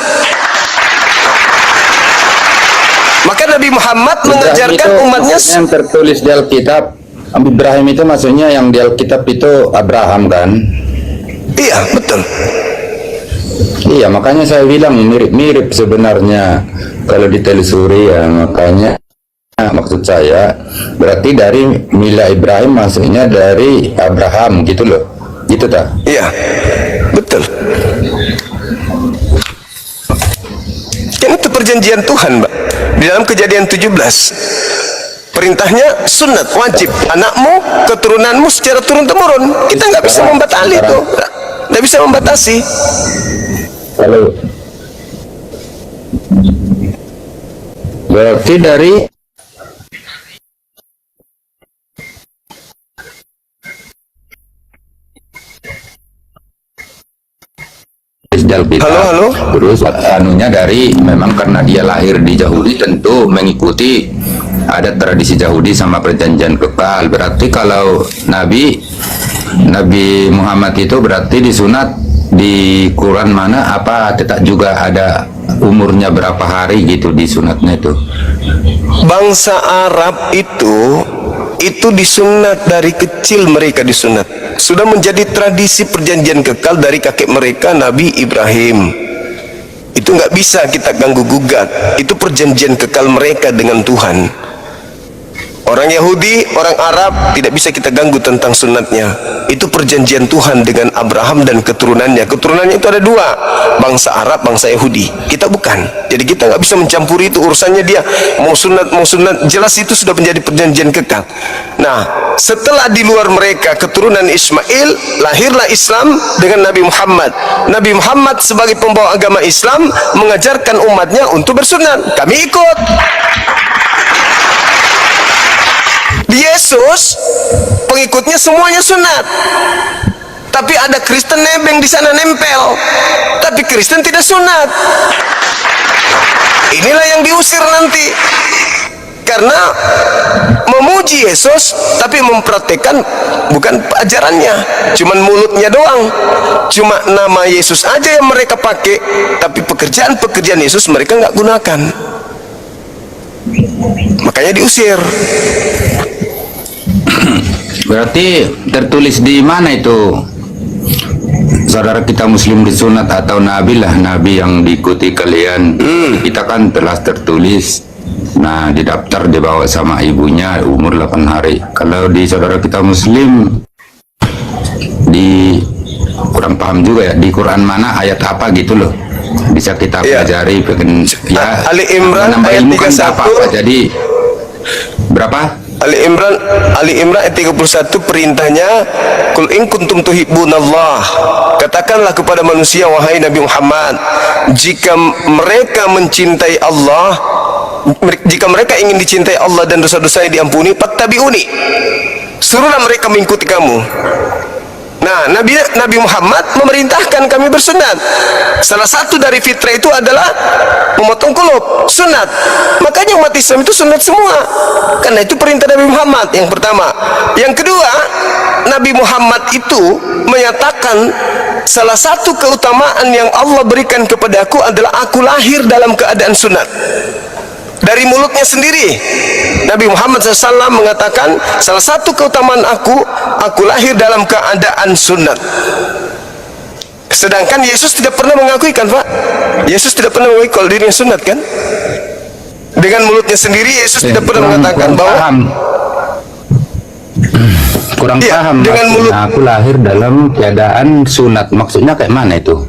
[SPEAKER 1] Maka Nabi Muhammad mengajarkan umatnya
[SPEAKER 5] yang tertulis di Alkitab. Ibrahim itu maksudnya yang di Alkitab itu Abraham kan?
[SPEAKER 1] Iya, betul.
[SPEAKER 5] Iya, makanya saya bilang mirip-mirip sebenarnya kalau ditelusuri ya. Makanya maksud saya berarti dari milah Ibrahim maksudnya dari Abraham gitu loh. Gitu tak?
[SPEAKER 1] Iya, betul. Kan itu perjanjian Tuhan, Mbak. Di dalam kejadian 17 perintahnya sunat, wajib. Anakmu, keturunanmu secara turun-temurun. Kita nggak bisa membatasi itu, nggak bisa membatasi.
[SPEAKER 5] Kalau berarti dari
[SPEAKER 1] Halo.
[SPEAKER 5] Terus anunya dari memang karena dia lahir di Yahudi tentu mengikuti adat tradisi Yahudi sama perjanjian kekal. Berarti kalau Nabi Muhammad itu berarti disunat di Quran mana apa tetap juga ada umurnya berapa hari gitu disunatnya itu.
[SPEAKER 1] Bangsa Arab itu disunat dari kecil, mereka disunat. Sudah menjadi tradisi perjanjian kekal dari kakek mereka Nabi Ibrahim. Itu nggak bisa kita ganggu gugat. Itu perjanjian kekal mereka dengan Tuhan. Orang Yahudi, orang Arab tidak bisa kita ganggu tentang sunatnya. Itu perjanjian Tuhan dengan Abraham dan keturunannya. Keturunannya itu ada dua, bangsa Arab, bangsa Yahudi. Kita bukan. Jadi kita nggak bisa mencampuri itu, urusannya dia. Mau sunat, jelas itu sudah menjadi perjanjian kekal. Nah, setelah di luar mereka keturunan Ismail, lahirlah Islam dengan Nabi Muhammad. Nabi Muhammad sebagai pembawa agama Islam mengajarkan umatnya untuk bersunat. Kami ikut. Di Yesus, pengikutnya semuanya sunat. Tapi ada Kristen nebeng di sana nempel. Tapi Kristen tidak sunat. Inilah yang diusir nanti. Karena memuji Yesus tapi mempraktekkan bukan ajarannya, cuman mulutnya doang. Cuma nama Yesus aja yang mereka pakai, tapi pekerjaan-pekerjaan Yesus mereka nggak gunakan. Makanya diusir.
[SPEAKER 5] Berarti tertulis di mana itu? Saudara kita Muslim disunat atau Nabi lah, Nabi yang diikuti kalian. Kita kan telah tertulis. Nah, di daftar dibawa sama ibunya umur 8 hari. Kalau di saudara kita Muslim, di kurang paham juga ya, di Quran mana ayat apa gitu loh. Bisa kita pelajari. Ya,
[SPEAKER 1] Ali Imran
[SPEAKER 5] nambah
[SPEAKER 1] ayat
[SPEAKER 5] ilmu kan
[SPEAKER 1] 31.
[SPEAKER 5] apa-apa. Jadi berapa?
[SPEAKER 1] Ali Imran ayat 31 perintahnya, Qul in kuntum tuhibbunallah, katakanlah kepada manusia, wahai Nabi Muhammad, jika mereka mencintai Allah, jika mereka ingin dicintai Allah dan dosa-dosanya diampuni, fattabi'uni, suruhlah mereka mengikuti kamu. Nah, Nabi Muhammad memerintahkan kami bersunat. Salah satu dari fitrah itu adalah memotong kulub, sunat. Makanya umat Islam itu sunat semua. Karena itu perintah Nabi Muhammad yang pertama. Yang kedua, Nabi Muhammad itu menyatakan salah satu keutamaan yang Allah berikan kepadaku adalah aku lahir dalam keadaan sunat. Dari mulutnya sendiri Nabi Muhammad SAW mengatakan salah satu keutamaan aku lahir dalam keadaan sunat. Sedangkan Yesus tidak pernah mengakui kan Pak? Yesus tidak pernah mengakui kalau dirinya sunat kan? Dengan mulutnya sendiri Yesus tidak pernah mengatakan bahwa
[SPEAKER 5] kurang
[SPEAKER 1] iya,
[SPEAKER 5] paham
[SPEAKER 1] dengan
[SPEAKER 5] maksudnya,
[SPEAKER 1] mulut.
[SPEAKER 5] aku lahir dalam keadaan sunat, maksudnya kayak mana itu?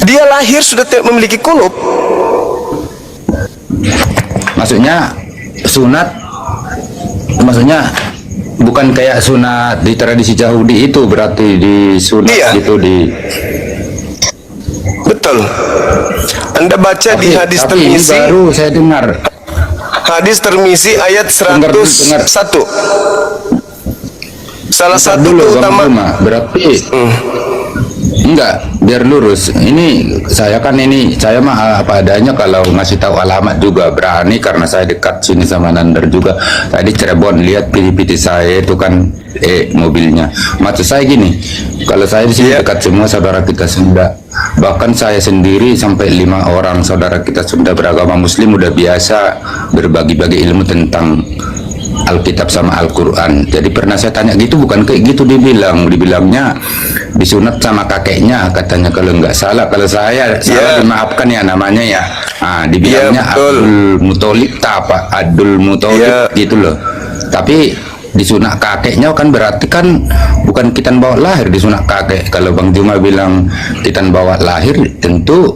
[SPEAKER 1] dia lahir sudah tidak memiliki kulub.
[SPEAKER 5] Maksudnya sunat, maksudnya bukan kayak sunat di tradisi Yahudi itu, berarti di sunat
[SPEAKER 1] Iya.
[SPEAKER 5] gitu di.
[SPEAKER 1] Betul. Anda baca di hadis
[SPEAKER 5] tapi ini
[SPEAKER 1] Tirmizi,
[SPEAKER 5] baru saya dengar.
[SPEAKER 1] hadis Tirmizi ayat 101. Salah
[SPEAKER 5] Bentar
[SPEAKER 1] satu
[SPEAKER 5] dulu, Bang
[SPEAKER 1] keutamaan.
[SPEAKER 5] Juma. Berarti enggak, biar lurus. Ini saya mah apa adanya, kalau ngasih tahu alamat juga berani karena saya dekat sini sama Nander juga. Tadi Cirebon, lihat pilih-pilih saya itu kan mobilnya. Maksud saya gini, kalau saya di sini dekat semua saudara kita Sunda. Bahkan saya sendiri sampai 5 orang saudara kita Sunda beragama Muslim udah biasa berbagi-bagi ilmu tentang Alkitab sama Al-Quran. Jadi pernah saya tanya gitu, bukan kayak gitu dibilangnya disunat sama kakeknya katanya kalau nggak salah. Kalau saya salah dimaafkan ya namanya ya. Dibilangnya Abdul Muthalib Abdul Muthalib gitu loh. Tapi disunat kakeknya kan berarti kan bukan kita bawa lahir disunat kakek. Kalau Bang Juma bilang kita bawa lahir, tentu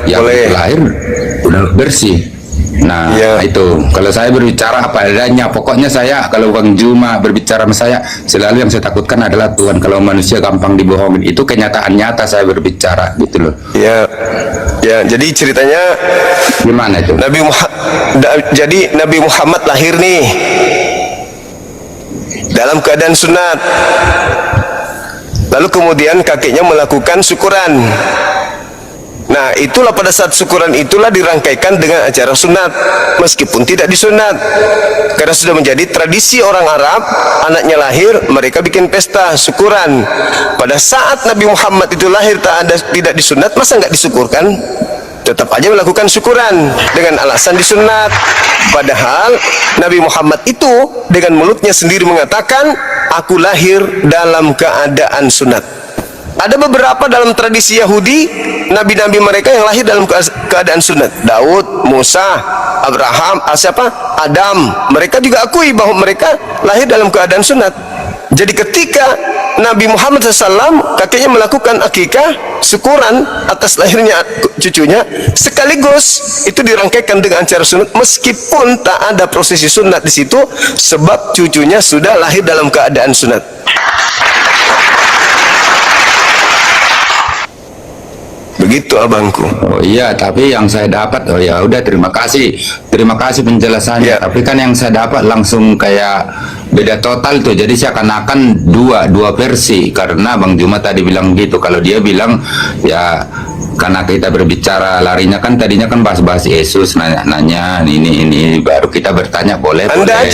[SPEAKER 5] yang
[SPEAKER 1] boleh.
[SPEAKER 5] lahir udah bersih. Nah itu kalau saya berbicara apa adanya, pokoknya saya kalau Bang Juma berbicara sama saya selalu yang saya takutkan adalah Tuhan. Kalau manusia gampang dibohongin, itu kenyataan nyata saya berbicara gitu loh.
[SPEAKER 1] Ya, jadi ceritanya
[SPEAKER 5] Gimana itu?
[SPEAKER 1] Jadi Nabi Muhammad lahir nih dalam keadaan sunat. Lalu kemudian kakeknya melakukan syukuran. Nah, itulah pada saat syukuran itulah dirangkaikan dengan acara sunat, meskipun tidak disunat. Karena sudah menjadi tradisi orang Arab, anaknya lahir, mereka bikin pesta syukuran. Pada saat Nabi Muhammad itu lahir tidak disunat, masa nggak disyukurkan? Tetap aja melakukan syukuran dengan alasan disunat. Padahal Nabi Muhammad itu dengan mulutnya sendiri mengatakan, aku lahir dalam keadaan sunat. Ada beberapa dalam tradisi Yahudi, nabi-nabi mereka yang lahir dalam keadaan sunat. Daud, Musa, Abraham, Adam. Mereka juga akui bahwa mereka lahir dalam keadaan sunat. Jadi ketika Nabi Muhammad SAW kakeknya melakukan akikah syukuran atas lahirnya cucunya, sekaligus itu dirangkaikan dengan acara sunat meskipun tak ada prosesi sunat di situ sebab cucunya sudah lahir dalam keadaan sunat. Begitu abangku.
[SPEAKER 5] Oh iya, tapi yang saya dapat, oh ya udah, terima kasih penjelasannya.
[SPEAKER 1] Ya.
[SPEAKER 5] Tapi kan yang saya dapat langsung kayak beda total tuh. Jadi seakan-akan dua versi, karena Bang Juma tadi bilang gitu. Kalau dia bilang ya karena kita berbicara larinya kan tadinya kan bahas-bahas Yesus, nanya ini baru kita bertanya boleh.
[SPEAKER 1] Anda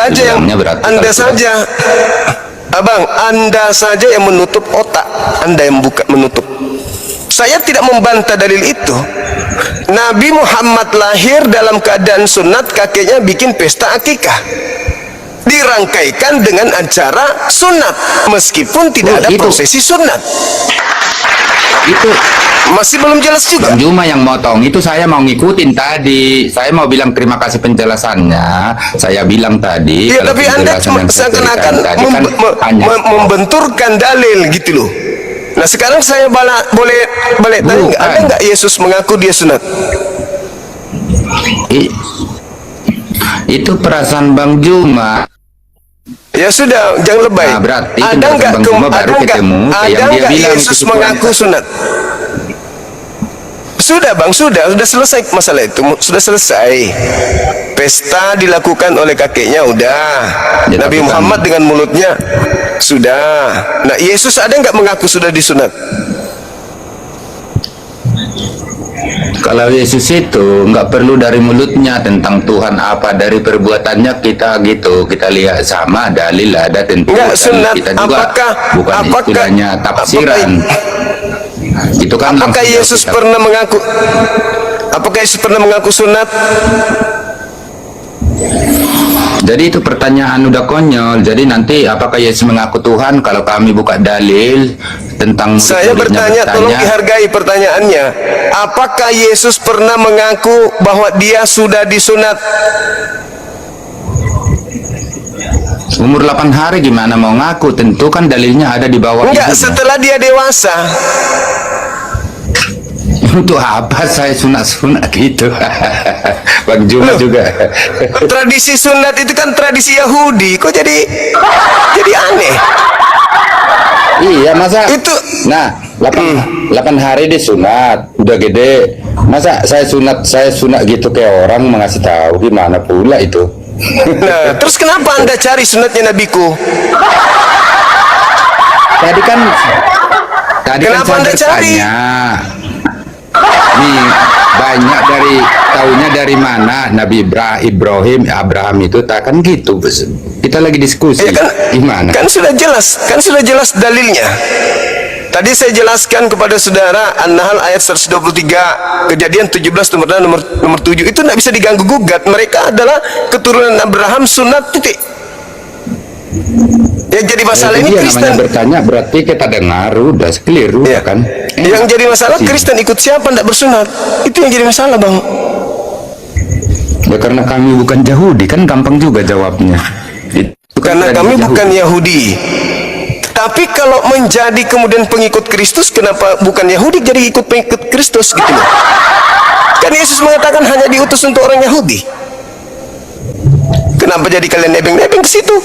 [SPEAKER 1] aja yang Anda saja, abang, Anda saja yang menutup otak, Anda yang menutup. Saya tidak membantah dalil itu. Nabi Muhammad lahir dalam keadaan sunat, kakeknya bikin pesta akikah, dirangkaikan dengan acara sunat meskipun tidak ada prosesi sunat.
[SPEAKER 5] Itu
[SPEAKER 1] masih belum jelas juga.
[SPEAKER 5] Bang Juma yang motong itu, saya mau ngikutin tadi. Saya mau bilang terima kasih penjelasannya. Saya bilang tadi.
[SPEAKER 1] Ya, tapi Anda seakan-akan membenturkan dalil gitu loh. Nah sekarang saya boleh balik tanya nggak? Ada nggak Yesus mengaku dia sunat?
[SPEAKER 5] Itu perasaan Bang Juma.
[SPEAKER 1] Ya sudah, jangan lebay.
[SPEAKER 5] Nah, berarti
[SPEAKER 1] ada nggak Yesus mengaku sunat? Sudah bang, sudah selesai masalah itu, sudah selesai. Pesta dilakukan oleh kakeknya, udah.
[SPEAKER 5] Ya,
[SPEAKER 1] Nabi Muhammad dengan mulutnya sudah. Nah Yesus ada nggak mengaku sudah disunat?
[SPEAKER 5] Kalau Yesus itu nggak perlu dari mulutnya tentang Tuhan apa, dari perbuatannya kita gitu, kita lihat sama dalil ada tentu.
[SPEAKER 1] Nggak sunat,
[SPEAKER 5] kita juga bukan istilahnya tafsiran. Itu kan
[SPEAKER 1] apakah Yesus pernah mengaku? Apakah Yesus pernah mengaku sunat?
[SPEAKER 5] Jadi itu pertanyaan udah konyol. Jadi nanti apakah Yesus mengaku Tuhan kalau kami buka dalil tentang
[SPEAKER 1] saya bertanya, tolong dihargai pertanyaannya. Apakah Yesus pernah mengaku bahwa dia sudah disunat?
[SPEAKER 5] Umur 8 hari gimana mau ngaku? Tentu kan dalilnya ada di bawah.
[SPEAKER 1] Enggak, setelah dia dewasa.
[SPEAKER 5] Untuk apa saya sunat-sunat gitu? Bang Juma juga.
[SPEAKER 1] Tradisi sunat itu kan tradisi Yahudi. Kok jadi aneh?
[SPEAKER 5] Iya, masa
[SPEAKER 1] itu.
[SPEAKER 5] Nah, 8 hari disunat, udah gede. Masa saya sunat gitu kayak orang mengasih tahu, gimana pula itu?
[SPEAKER 1] Nah, terus kenapa Anda cari sunatnya Nabiku?
[SPEAKER 5] Tadi kan
[SPEAKER 1] kenapa Anda cari?
[SPEAKER 5] Nih, banyak dari taunya dari mana Nabi Abraham itu tak kan gitu. Kita lagi diskusi.
[SPEAKER 1] Ya kan,
[SPEAKER 5] gimana?
[SPEAKER 1] Kan sudah jelas dalilnya. Tadi saya jelaskan kepada saudara An-Nahl ayat 123, Kejadian 17 nomor 7 itu tidak bisa diganggu gugat. Mereka adalah keturunan Abraham sunat titik. Yang jadi masalah ini Kristen.
[SPEAKER 5] Bertanya berarti kita dengar udah keliru ya kan?
[SPEAKER 1] Yang jadi masalah Kristen ikut siapa tidak bersunat. Itu yang jadi masalah bang.
[SPEAKER 5] Ya karena kami bukan Yahudi kan gampang juga jawabnya. Itu
[SPEAKER 1] karena kami bukan Yahudi. Tapi kalau menjadi kemudian pengikut Kristus, kenapa bukan Yahudi jadi ikut pengikut Kristus gitu loh? Kan Yesus mengatakan hanya diutus untuk orang Yahudi. Kenapa jadi kalian nebeng-nebeng ke situ?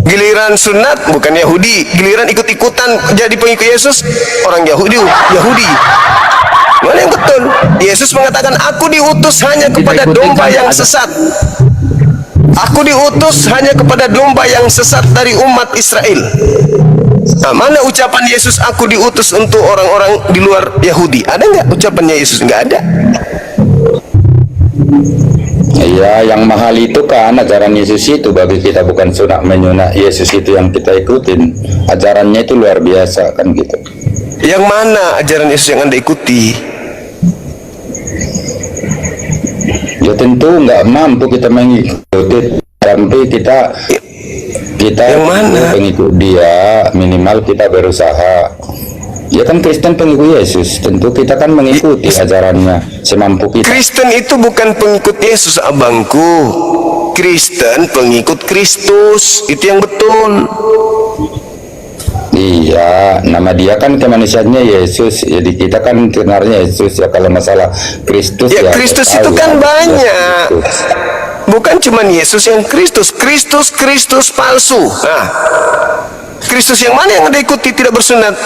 [SPEAKER 1] Giliran sunat bukan Yahudi, giliran ikut-ikutan jadi pengikut Yesus orang Yahudi. Mana yang betul? Yesus mengatakan, aku diutus hanya kepada domba yang sesat. Aku diutus hanya kepada domba yang sesat dari umat Israel. Nah, mana ucapan Yesus aku diutus untuk orang-orang di luar Yahudi? Ada nggak ucapannya Yesus? Nggak ada.
[SPEAKER 5] Iya, yang mahal itu kan ajaran Yesus itu bagi kita, bukan sunat menyunat Yesus itu yang kita ikutin. Ajarannya itu luar biasa kan gitu.
[SPEAKER 1] Yang mana ajaran Yesus yang Anda ikuti?
[SPEAKER 5] Ya tentu nggak mampu kita mengikuti, tapi kita
[SPEAKER 1] yang mana?
[SPEAKER 5] Pengikut dia, minimal kita berusaha. Ya kan Kristen pengikut Yesus, tentu kita kan mengikuti ajarannya semampu kita.
[SPEAKER 1] Kristen itu bukan pengikut Yesus abangku. Kristen pengikut Kristus, itu yang betul.
[SPEAKER 5] Iya, nama dia kan kemanusiaannya Yesus. Jadi kita kan dengarnya Yesus ya. Kalau masalah Kristus
[SPEAKER 1] Ya,
[SPEAKER 5] ya
[SPEAKER 1] Kristus
[SPEAKER 5] kita
[SPEAKER 1] itu
[SPEAKER 5] tahu
[SPEAKER 1] kan
[SPEAKER 5] ya,
[SPEAKER 1] banyak.
[SPEAKER 5] Kristus.
[SPEAKER 1] Bukan cuma Yesus yang Kristus, Kristus palsu. Nah, Kristus yang mana yang Anda ikuti tidak bersunat?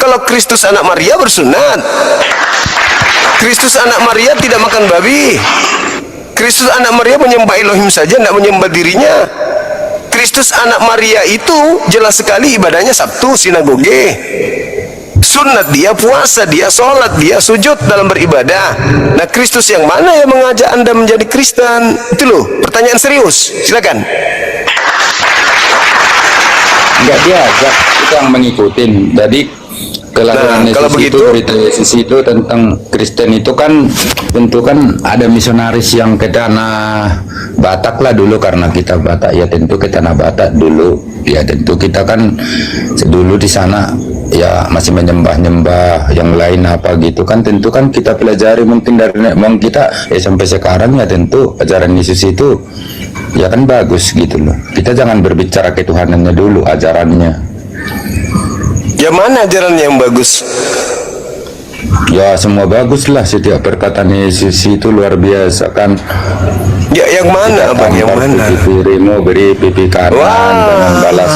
[SPEAKER 1] Kalau Kristus anak Maria bersunat. Kristus anak Maria tidak makan babi. Kristus anak Maria menyembah Elohim saja, tidak menyembah dirinya. Kristus anak Maria itu jelas sekali ibadahnya Sabtu, sinagoge. Sunat dia puasa, dia sholat, dia sujud dalam beribadah. Nah, Kristus yang mana yang mengajak Anda menjadi Kristen? Itu loh, pertanyaan serius. Silakan.
[SPEAKER 5] Enggak diajak, kita yang mengikutin. Jadi kelahiran
[SPEAKER 1] Nah, kalau
[SPEAKER 5] Yesus
[SPEAKER 1] begitu,
[SPEAKER 5] itu, berita Yesus itu tentang Kristen itu kan tentu kan ada misionaris yang ke tanah Batak lah dulu, karena kita Batak ya tentu ke tanah Batak dulu. Ya tentu kita kan dulu di sana ya masih menyembah-nyembah yang lain apa gitu kan, tentu kan kita pelajari mungkin dari nenek moyang kita ya sampai sekarang ya tentu ajaran Yesus itu ya kan bagus gitu loh. Kita jangan berbicara ketuhanannya dulu, ajarannya.
[SPEAKER 1] ya mana ajaran yang bagus?
[SPEAKER 5] Ya semua bagus lah, setiap perkataan Yesus itu luar biasa kan.
[SPEAKER 1] Ya yang mana, Abang? Yang mana?
[SPEAKER 5] Pipi kirimu beri pipi kanan, jangan balas.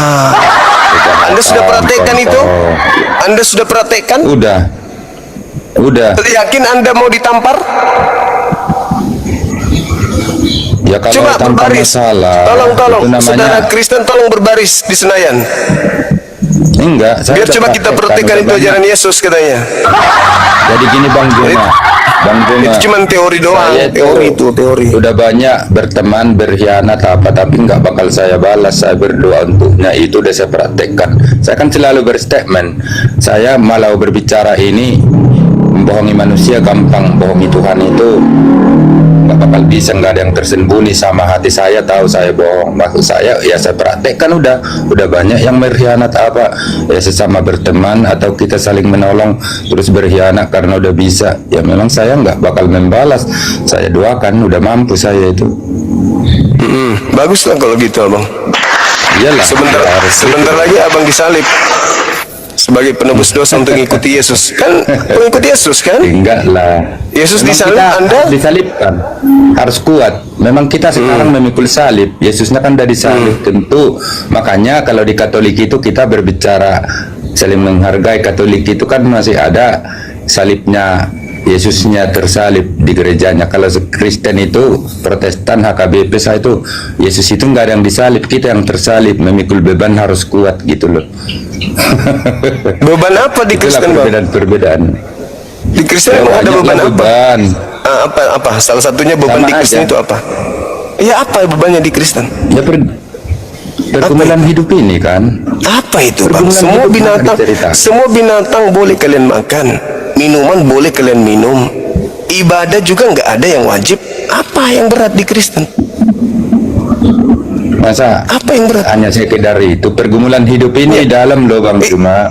[SPEAKER 1] Anda sudah praktekkan itu? Anda sudah praktekkan?
[SPEAKER 5] Udah.
[SPEAKER 1] Yakin Anda mau ditampar?
[SPEAKER 5] Ya kalau
[SPEAKER 1] Coba
[SPEAKER 5] tanpa
[SPEAKER 1] berbaris.
[SPEAKER 5] masalah.
[SPEAKER 1] Tolong,
[SPEAKER 5] itu namanya,
[SPEAKER 1] saudara Kristen tolong berbaris di Senayan.
[SPEAKER 5] Enggak. Saya
[SPEAKER 1] Biar
[SPEAKER 5] udah
[SPEAKER 1] coba kita
[SPEAKER 5] praktekkan,
[SPEAKER 1] praktekkan
[SPEAKER 5] udah
[SPEAKER 1] itu
[SPEAKER 5] banyak.
[SPEAKER 1] ajaran Yesus katanya.
[SPEAKER 5] Jadi gini Bang Juma.
[SPEAKER 1] Itu cuma teori doang.
[SPEAKER 5] Saya
[SPEAKER 1] Teori.
[SPEAKER 5] Udah banyak berteman berkhianat apa, tapi nggak bakal saya balas. Saya berdoa untuknya, itu udah saya praktekkan. Saya kan selalu berstatement. Saya malah berbicara ini membohongi manusia gampang, bohongi Tuhan itu nggak bakal bisa, nggak ada yang tersembunyi sama hati saya, tahu saya bohong. Maksud saya ya saya praktekkan, udah banyak yang berkhianat apa ya, sesama berteman atau kita saling menolong terus berkhianat karena udah bisa ya, memang saya nggak bakal membalas. Saya doakan, udah mampu saya itu.
[SPEAKER 1] Bagus lah kalau gitu, Abang.
[SPEAKER 5] Iyalah,
[SPEAKER 1] Sebentar lagi Abang disalib sebagai penebus dosa untuk mengikuti Yesus. Kan pengikut Yesus kan?
[SPEAKER 5] enggak lah.
[SPEAKER 1] Yesus
[SPEAKER 5] Memang
[SPEAKER 1] disalib,
[SPEAKER 5] kita
[SPEAKER 1] Anda?
[SPEAKER 5] harus disalibkan, harus kuat. Memang kita sekarang memikul salib, Yesusnya kan udah disalib. Tentu makanya kalau di Katolik itu kita berbicara saling menghargai. Katolik itu kan masih ada salibnya, Yesusnya tersalib di gerejanya. Kalau Kristen itu, Protestan, HKBP saya itu, Yesus itu nggak ada yang disalib, kita yang tersalib. Memikul beban harus kuat gitu loh.
[SPEAKER 1] Beban apa di
[SPEAKER 5] Itulah
[SPEAKER 1] Kristen, Bang?
[SPEAKER 5] perbedaan-perbedaan.
[SPEAKER 1] Di Kristen emang ada beban apa?
[SPEAKER 5] Beban.
[SPEAKER 1] Apa? Salah satunya beban
[SPEAKER 5] Sama
[SPEAKER 1] di Kristen
[SPEAKER 5] aja.
[SPEAKER 1] itu apa? Ya apa bebannya di Kristen?
[SPEAKER 5] Ya pergumulan hidup ini kan.
[SPEAKER 1] Apa itu, Bang?
[SPEAKER 5] Pergumulan
[SPEAKER 1] Semua
[SPEAKER 5] hidup
[SPEAKER 1] binatang,
[SPEAKER 5] nggak diceritakan.
[SPEAKER 1] semua binatang boleh kalian makan, minuman boleh kalian minum, ibadah juga nggak ada yang wajib. Apa yang berat di Kristen?
[SPEAKER 5] Masa
[SPEAKER 1] Apa yang berat?
[SPEAKER 5] hanya sekedar itu? Pergumulan hidup ini dalam loh Bang Cuma.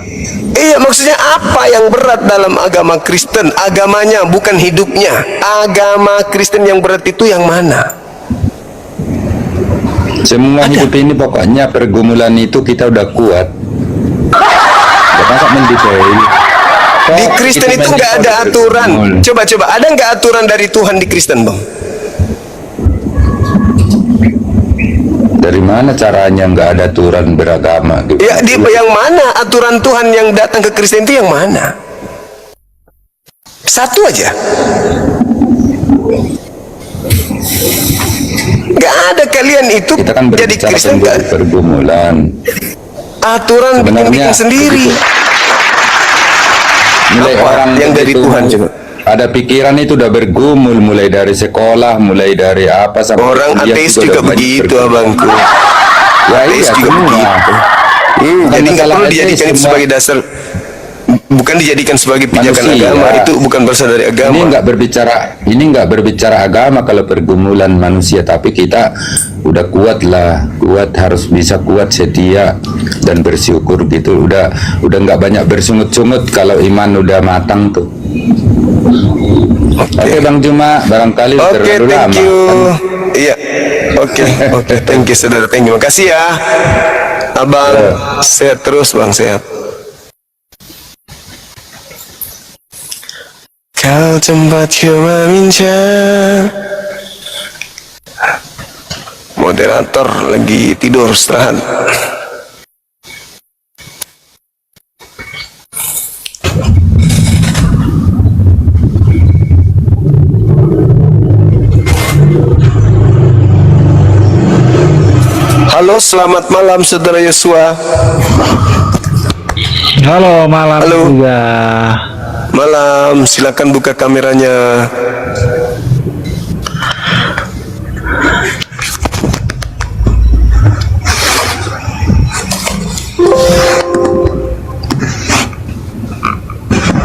[SPEAKER 1] Iya, maksudnya apa yang berat dalam agama Kristen? Agamanya, bukan hidupnya. Agama Kristen yang berat itu yang mana?
[SPEAKER 5] Semua hidup ini pokoknya pergumulan itu kita udah kuat. Gak masa mendetail.
[SPEAKER 1] Di Kristen itu nggak ada aturan. Coba, ada nggak aturan dari Tuhan di Kristen, Bang?
[SPEAKER 5] Dari mana caranya nggak ada aturan beragama? Gitu.
[SPEAKER 1] Ya, di yang mana aturan Tuhan yang datang ke Kristen itu yang mana? Satu aja. Gak ada, kalian itu
[SPEAKER 5] Kita kan
[SPEAKER 1] jadi
[SPEAKER 5] berbicara
[SPEAKER 1] Kristen
[SPEAKER 5] tentang
[SPEAKER 1] kan?
[SPEAKER 5] pergumulan.
[SPEAKER 1] Aturan
[SPEAKER 5] Sebenarnya
[SPEAKER 1] bikin sendiri.
[SPEAKER 5] Mulai
[SPEAKER 1] Apa
[SPEAKER 5] orang
[SPEAKER 1] yang dari
[SPEAKER 5] begitu,
[SPEAKER 1] Tuhan juga?
[SPEAKER 5] ada pikiran itu udah bergumul mulai dari sekolah, mulai dari apa sampai
[SPEAKER 1] Orang
[SPEAKER 5] kuliah
[SPEAKER 1] ateis
[SPEAKER 5] udah
[SPEAKER 1] juga
[SPEAKER 5] banyak
[SPEAKER 1] begitu,
[SPEAKER 5] bergumul.
[SPEAKER 1] abangku.
[SPEAKER 5] Ya
[SPEAKER 1] Ateis
[SPEAKER 5] iya,
[SPEAKER 1] juga
[SPEAKER 5] semua.
[SPEAKER 1] begitu.
[SPEAKER 5] Bukan
[SPEAKER 1] Jadi nggak
[SPEAKER 5] masalah
[SPEAKER 1] perlu
[SPEAKER 5] ateis,
[SPEAKER 1] dijadikan itu
[SPEAKER 5] semua.
[SPEAKER 1] sebagai dasar, bukan dijadikan sebagai pijakan
[SPEAKER 5] Manusia.
[SPEAKER 1] agama. Itu bukan berasal dari agama.
[SPEAKER 5] Ini nggak berbicara agama kalau pergumulan manusia, tapi kita udah kuat lah, harus bisa kuat, setia dan bersyukur gitu. Udah nggak banyak bersungut-sungut kalau iman udah matang tuh. Oke Bang Juma, barangkali
[SPEAKER 1] Oke,
[SPEAKER 5] terlalu
[SPEAKER 1] thank
[SPEAKER 5] lama.
[SPEAKER 1] you.
[SPEAKER 5] Kan
[SPEAKER 1] Iya. Oke, thank you saudara, thank you. Makasih ya, abang. Sehat terus bang, sehat. Kau tempatku meminjam. Moderator lagi tidur istirahat. Halo, selamat malam saudara Yosua.
[SPEAKER 4] Halo, malam
[SPEAKER 1] Halo.
[SPEAKER 4] juga.
[SPEAKER 1] Malam, silakan buka kameranya.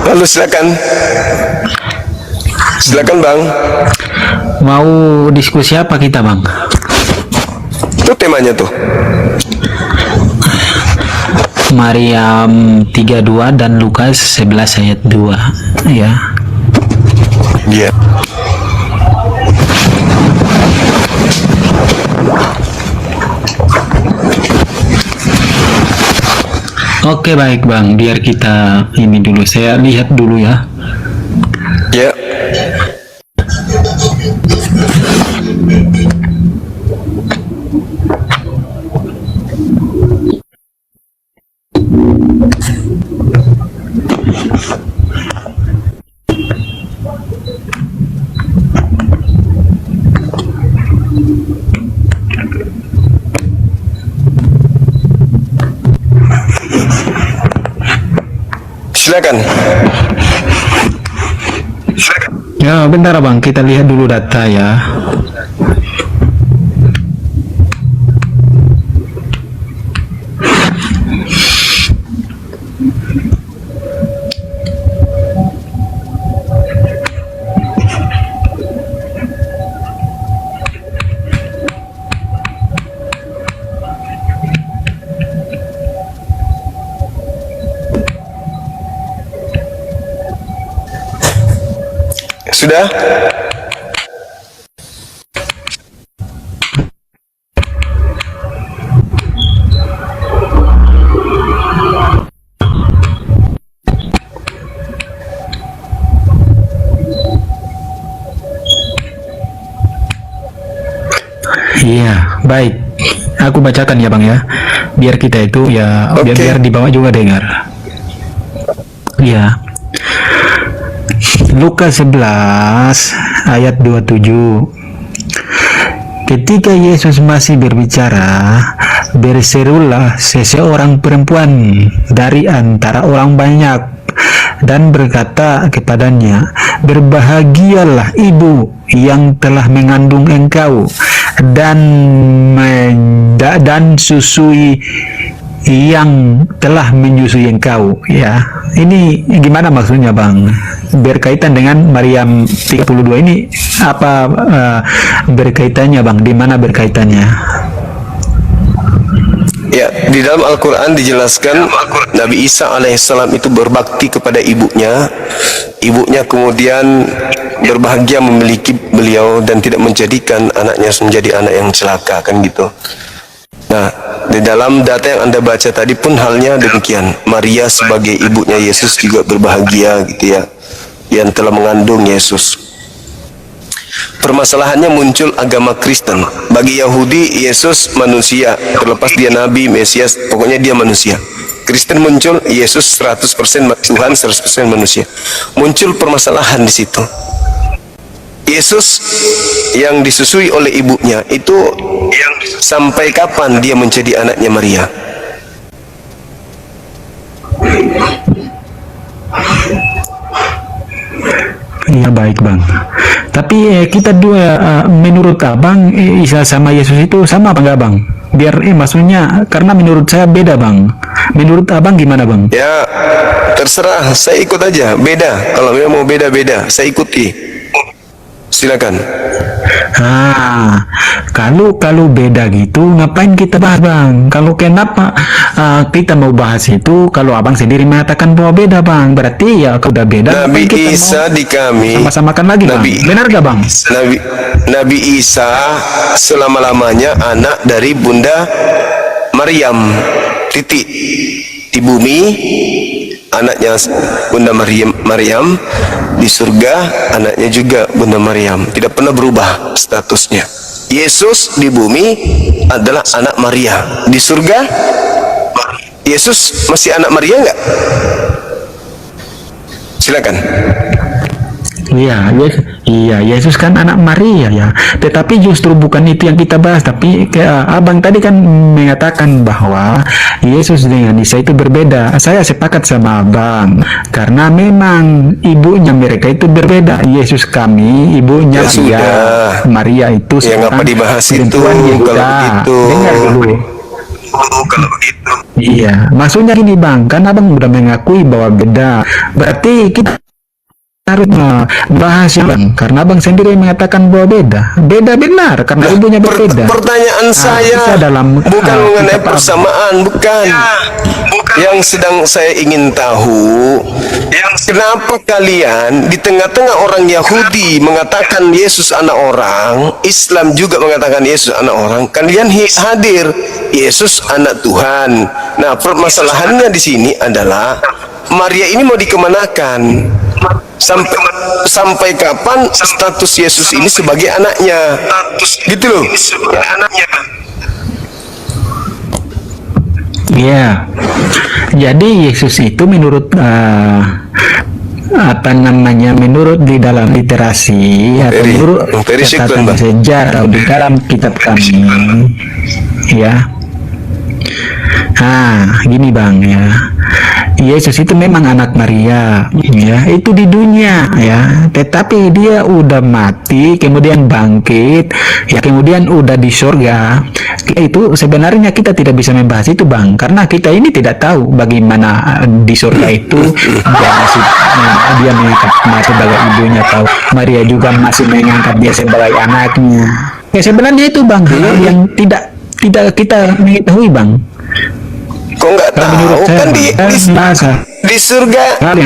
[SPEAKER 1] Halo, silakan. Silakan bang.
[SPEAKER 4] Mau diskusi apa kita, Bang?
[SPEAKER 1] Itu temanya tuh.
[SPEAKER 4] Maryam 32 dan Lukas 11 ayat 2 ya.
[SPEAKER 1] Iya.
[SPEAKER 4] Oke, baik Bang, biar kita ini dulu, saya lihat dulu ya.
[SPEAKER 1] Ya. Silakan.
[SPEAKER 4] Ya, bentar Bang, kita lihat dulu data ya.
[SPEAKER 1] Sudah?
[SPEAKER 4] Iya, baik. Aku bacakan ya Bang ya. Biar kita itu ya,
[SPEAKER 1] Oke.
[SPEAKER 4] biar dibawa juga dengar. Iya. Lukas 11 ayat 27. Ketika Yesus masih berbicara, berserulah seseorang perempuan dari antara orang banyak dan berkata kepadanya, "Berbahagialah ibu yang telah mengandung engkau dan susui yang telah menyusui engkau." Ya, ini gimana maksudnya Bang? Berkaitan dengan Maryam 32 ini apa berkaitannya Bang? Di mana berkaitannya?
[SPEAKER 1] Ya, di dalam Al-Quran dijelaskan Nabi Isa alaihissalam itu berbakti kepada ibunya. Ibunya kemudian berbahagia memiliki beliau dan tidak menjadikan anaknya menjadi anak yang celaka, kan gitu. Nah, di dalam data yang Anda baca tadi pun halnya demikian. Maria sebagai ibunya Yesus juga berbahagia gitu ya, yang telah mengandung Yesus. Permasalahannya muncul agama Kristen. Bagi Yahudi, Yesus manusia, terlepas dia nabi, Mesias, pokoknya dia manusia. Kristen muncul, Yesus 100% Tuhan, 100% manusia. Muncul permasalahan di situ. Yesus yang disusui oleh ibunya itu sampai kapan dia menjadi anaknya Maria?
[SPEAKER 4] Iya, baik Bang. Tapi kita dua menurut Abang Isa sama Yesus itu sama apa enggak Bang? Biar maksudnya karena menurut saya beda Bang. Menurut Abang gimana Bang?
[SPEAKER 1] Ya, terserah, saya ikut aja. Beda, kalau memang mau beda-beda, saya ikuti. Silakan.
[SPEAKER 4] Kalau beda gitu, ngapain kita bahas bang? Kalau kenapa kita mau bahas itu? Kalau abang sendiri mengatakan bahwa beda bang, berarti ya kalau udah beda.
[SPEAKER 1] Nabi
[SPEAKER 4] ngapain kita
[SPEAKER 1] Isa
[SPEAKER 4] mau
[SPEAKER 1] di kami.
[SPEAKER 4] sama-samakan lagi bang. Benar gak bang?
[SPEAKER 1] Nabi Isa selama-lamanya anak dari Bunda Maryam. Titik. Di bumi anaknya Bunda Maryam, di surga anaknya juga Bunda Maryam. Tidak pernah berubah statusnya. Yesus di bumi adalah anak Maria. Di surga Yesus masih anak Maria enggak? Silakan.
[SPEAKER 4] Iya, Yesus kan anak Maria ya. Tetapi justru bukan itu yang kita bahas. Tapi abang tadi kan mengatakan bahwa Yesus dengan Isa itu berbeda. Saya sepakat sama abang karena memang ibunya mereka itu berbeda. Yesus kami, ibunya Maria itu
[SPEAKER 1] ya ngapa dibahas itu kalau begitu.
[SPEAKER 4] Dengar dulu.
[SPEAKER 1] Kalau begitu.
[SPEAKER 4] Iya, maksudnya gini bang, kan abang udah mengakui bahwa beda. Berarti kita harus bahas yang bang, karena abang sendiri mengatakan bahwa beda benar karena ibunya berbeda.
[SPEAKER 1] Pertanyaan saya
[SPEAKER 4] dalam
[SPEAKER 1] bukan mengenai persamaan, bukan. Yang sedang saya ingin tahu, kenapa kalian di tengah-tengah orang Yahudi mengatakan Yesus anak orang, Islam juga mengatakan Yesus anak orang, kalian hadir Yesus anak Tuhan. Nah, permasalahannya di sini adalah Maria ini mau dikemanakan? Sampai kapan status Yesus ini sebagai anaknya? Gitu loh.
[SPEAKER 4] Iya. Jadi Yesus itu menurut menurut di dalam literasi atau menurut catatan sejarah di dalam kitab kami, ya. Gini bang ya. Yesus itu memang anak Maria, ya, itu di dunia, ya. Tetapi dia udah mati, kemudian bangkit, ya, kemudian udah di surga. Itu sebenarnya kita tidak bisa membahas itu, bang, karena kita ini tidak tahu bagaimana di surga itu dia mengangkat Maria sebagai ibunya, tahu Maria juga masih mengangkat dia sebagai anaknya. Ya sebenarnya itu, bang, hal yang tidak kita mengetahui, bang.
[SPEAKER 1] Kok nggak tahu kan di surga kan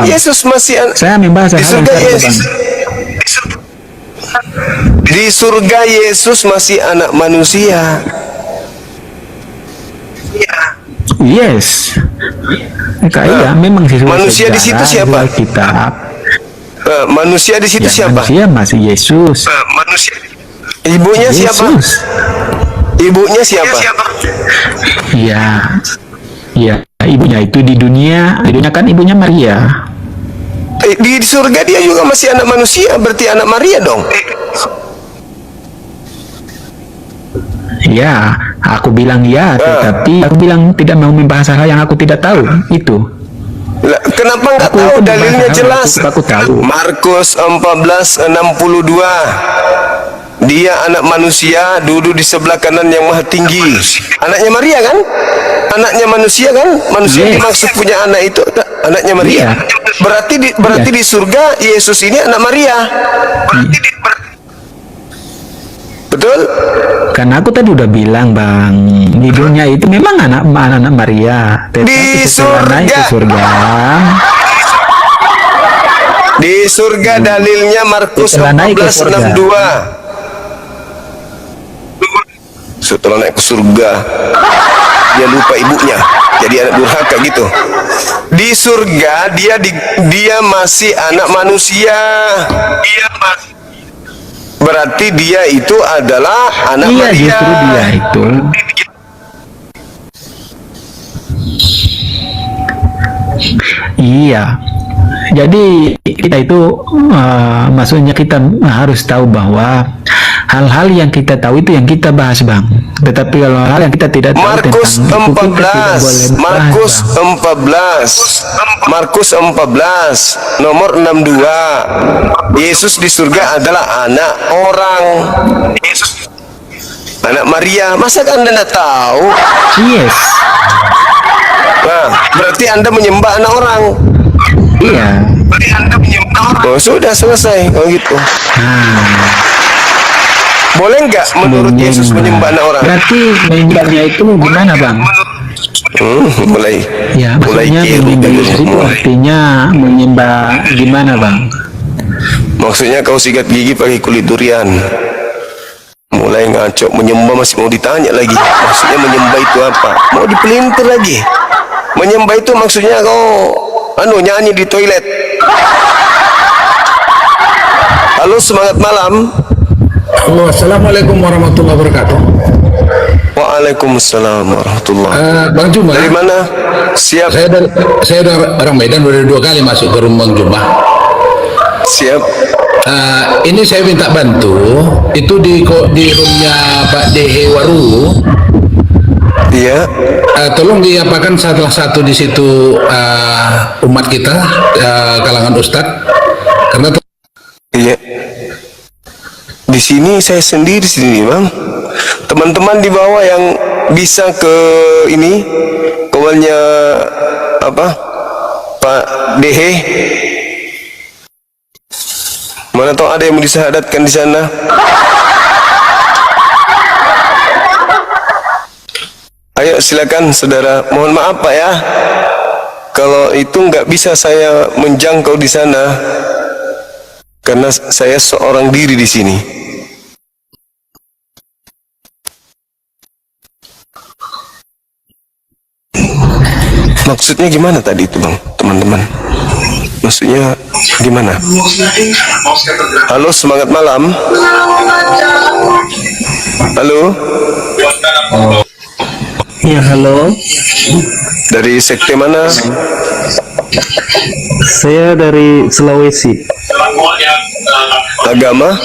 [SPEAKER 1] Yesus masih
[SPEAKER 4] saya membahas
[SPEAKER 1] di surga Yesus di surga Yesus masih anak manusia.
[SPEAKER 4] Yes. Iya, memang
[SPEAKER 1] manusia di situ siapa?
[SPEAKER 4] Kitab.
[SPEAKER 1] Manusia di situ siapa?
[SPEAKER 4] Manusia masih Yesus.
[SPEAKER 1] Manusia. Ibunya
[SPEAKER 4] Yesus.
[SPEAKER 1] siapa? Ibunya siapa?
[SPEAKER 4] Iya, ibunya itu di dunia kan ibunya Maria.
[SPEAKER 1] Di surga dia juga masih anak manusia, berarti anak Maria dong.
[SPEAKER 4] Ya, aku bilang ya, tetapi aku bilang tidak mau membahas hal yang aku tidak tahu itu.
[SPEAKER 1] Kenapa nggak tahu? Dalilnya jelas.
[SPEAKER 4] Aku tahu.
[SPEAKER 1] Markus 14:62. Dia anak manusia, duduk di sebelah kanan yang maha tinggi. Anaknya Maria kan? Anaknya manusia kan? Manusia dimaksud punya anak itu anaknya Maria. Berarti di surga Yesus ini anak Maria. Betul?
[SPEAKER 4] Karena aku tadi udah bilang, bang, di dunia itu memang anak Maria.
[SPEAKER 1] Di surga. Di surga dalilnya Markus 14:62. Setelah naik ke surga dia lupa ibunya, jadi anak durhaka gitu. Di surga dia masih anak manusia. Berarti dia itu adalah anak Maria.
[SPEAKER 4] Justru dia itu. Iya. Jadi kita itu maksudnya kita harus tahu bahwa hal-hal yang kita tahu itu yang kita bahas, bang. Tetapi kalau hal yang kita tidak tahu
[SPEAKER 1] Markus 14 nomor 62. Yesus di surga adalah anak orang. Anak Maria. Masa Anda tidak tahu?
[SPEAKER 4] Yes.
[SPEAKER 1] Nah, berarti Anda menyembah anak orang.
[SPEAKER 4] Iya.
[SPEAKER 1] Oh, sudah selesai kalau gitu. Boleh nggak menurut Yesus menyembah anak orang?
[SPEAKER 4] Berarti menyembahnya itu gimana bang?
[SPEAKER 1] Mulai
[SPEAKER 4] Ya,
[SPEAKER 1] mulai
[SPEAKER 4] maksudnya
[SPEAKER 1] kiri
[SPEAKER 4] menyembah Yesus itu
[SPEAKER 1] mulai.
[SPEAKER 4] artinya menyembah gimana bang?
[SPEAKER 1] Maksudnya kau sikat gigi pakai kulit durian. Mulai ngaco, menyembah masih mau ditanya lagi. Maksudnya menyembah itu apa? Mau dipelintir lagi. Menyembah itu maksudnya kau nyanyi di toilet. Halo, semangat malam.
[SPEAKER 6] Halo, assalamualaikum warahmatullahi wabarakatuh.
[SPEAKER 1] Waalaikumsalam warahmatullahi.
[SPEAKER 6] Bang Juma,
[SPEAKER 1] Dari mana? Siap,
[SPEAKER 6] saya dari orang Medan, udah 2 kali masuk ke rumah Bang Juma.
[SPEAKER 1] siap.
[SPEAKER 6] Ini saya minta bantu, itu di roomnya Pak Dehe Waru.
[SPEAKER 1] Iya.
[SPEAKER 6] Tolong diapakan salah satu di situ umat kita, kalangan Ustadz, karena
[SPEAKER 1] Iya. Di sini saya sendiri sini, Bang. Teman-teman di bawah yang bisa ke ini kawalnya apa? Pak Dehe. Mana tahu ada yang mau disahadatkan di sana. Ayo silakan saudara. Mohon maaf Pak ya. Kalau itu nggak bisa saya menjangkau di sana. Karena saya seorang diri di sini. Maksudnya gimana tadi itu bang, teman-teman? Maksudnya gimana? Halo, semangat malam. Halo.
[SPEAKER 4] Ya halo,
[SPEAKER 1] Dari sekte mana?
[SPEAKER 4] saya dari Sulawesi,
[SPEAKER 1] Agama?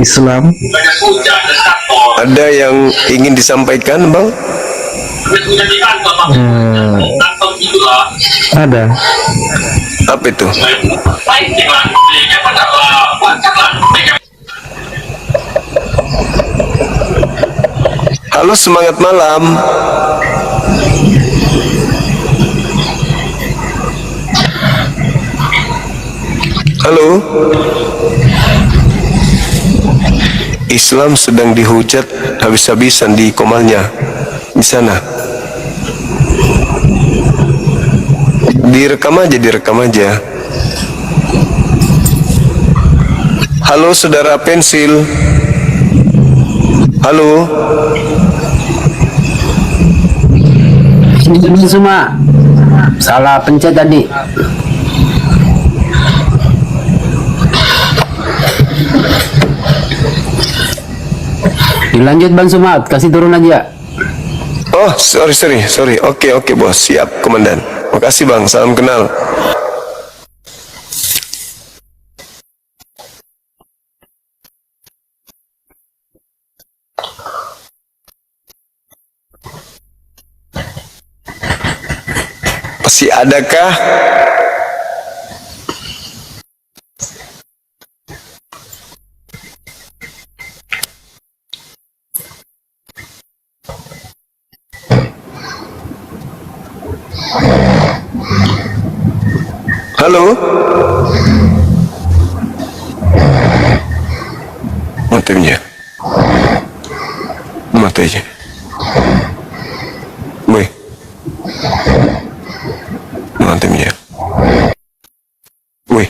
[SPEAKER 4] Islam.
[SPEAKER 1] Ada yang ingin disampaikan bang?
[SPEAKER 4] Ada.
[SPEAKER 1] Apa itu? Halo, semangat malam. Halo. Islam sedang dihujat habis-habisan di Komalnya di sana. Direkam aja. Halo saudara pensil. Halo.
[SPEAKER 7] Ini semua salah pencet tadi. Dilanjut Bang Sumat, kasih turun aja.
[SPEAKER 1] Oh, sorry. Oke, bos. Siap, komandan. Makasih bang, salam kenal. Masih adakah? Halo? Mati aja. Boy. Mati aja. Boy.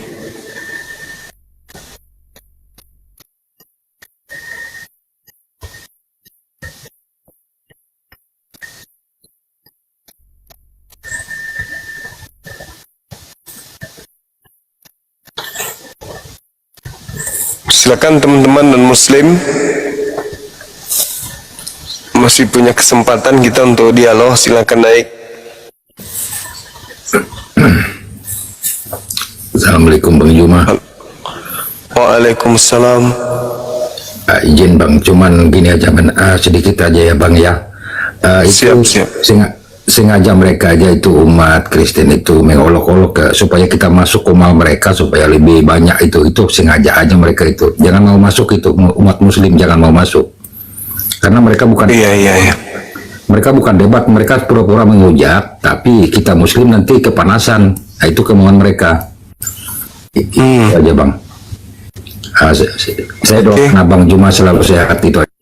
[SPEAKER 1] Silakan teman-teman non muslim, masih punya kesempatan kita untuk dialog. Silakan naik.
[SPEAKER 6] Assalamualaikum Bang Juma.
[SPEAKER 1] Waalaikumsalam.
[SPEAKER 6] Izin Bang, cuman gini aja Bang, sedikit aja ya Bang ya. Itu
[SPEAKER 1] Siap.
[SPEAKER 6] sengaja mereka aja itu umat Kristen itu mengolok-olok supaya kita masuk komal mereka supaya lebih banyak itu sengaja aja mereka itu jangan mau masuk itu umat Muslim jangan mau masuk karena mereka bukan
[SPEAKER 1] Iya.
[SPEAKER 6] mereka bukan debat, mereka pura-pura menghujat tapi kita Muslim nanti kepanasan. Nah, itu kemauan mereka. Itu aja bang. Saya doakan Abang Juma selalu sehat itu aja.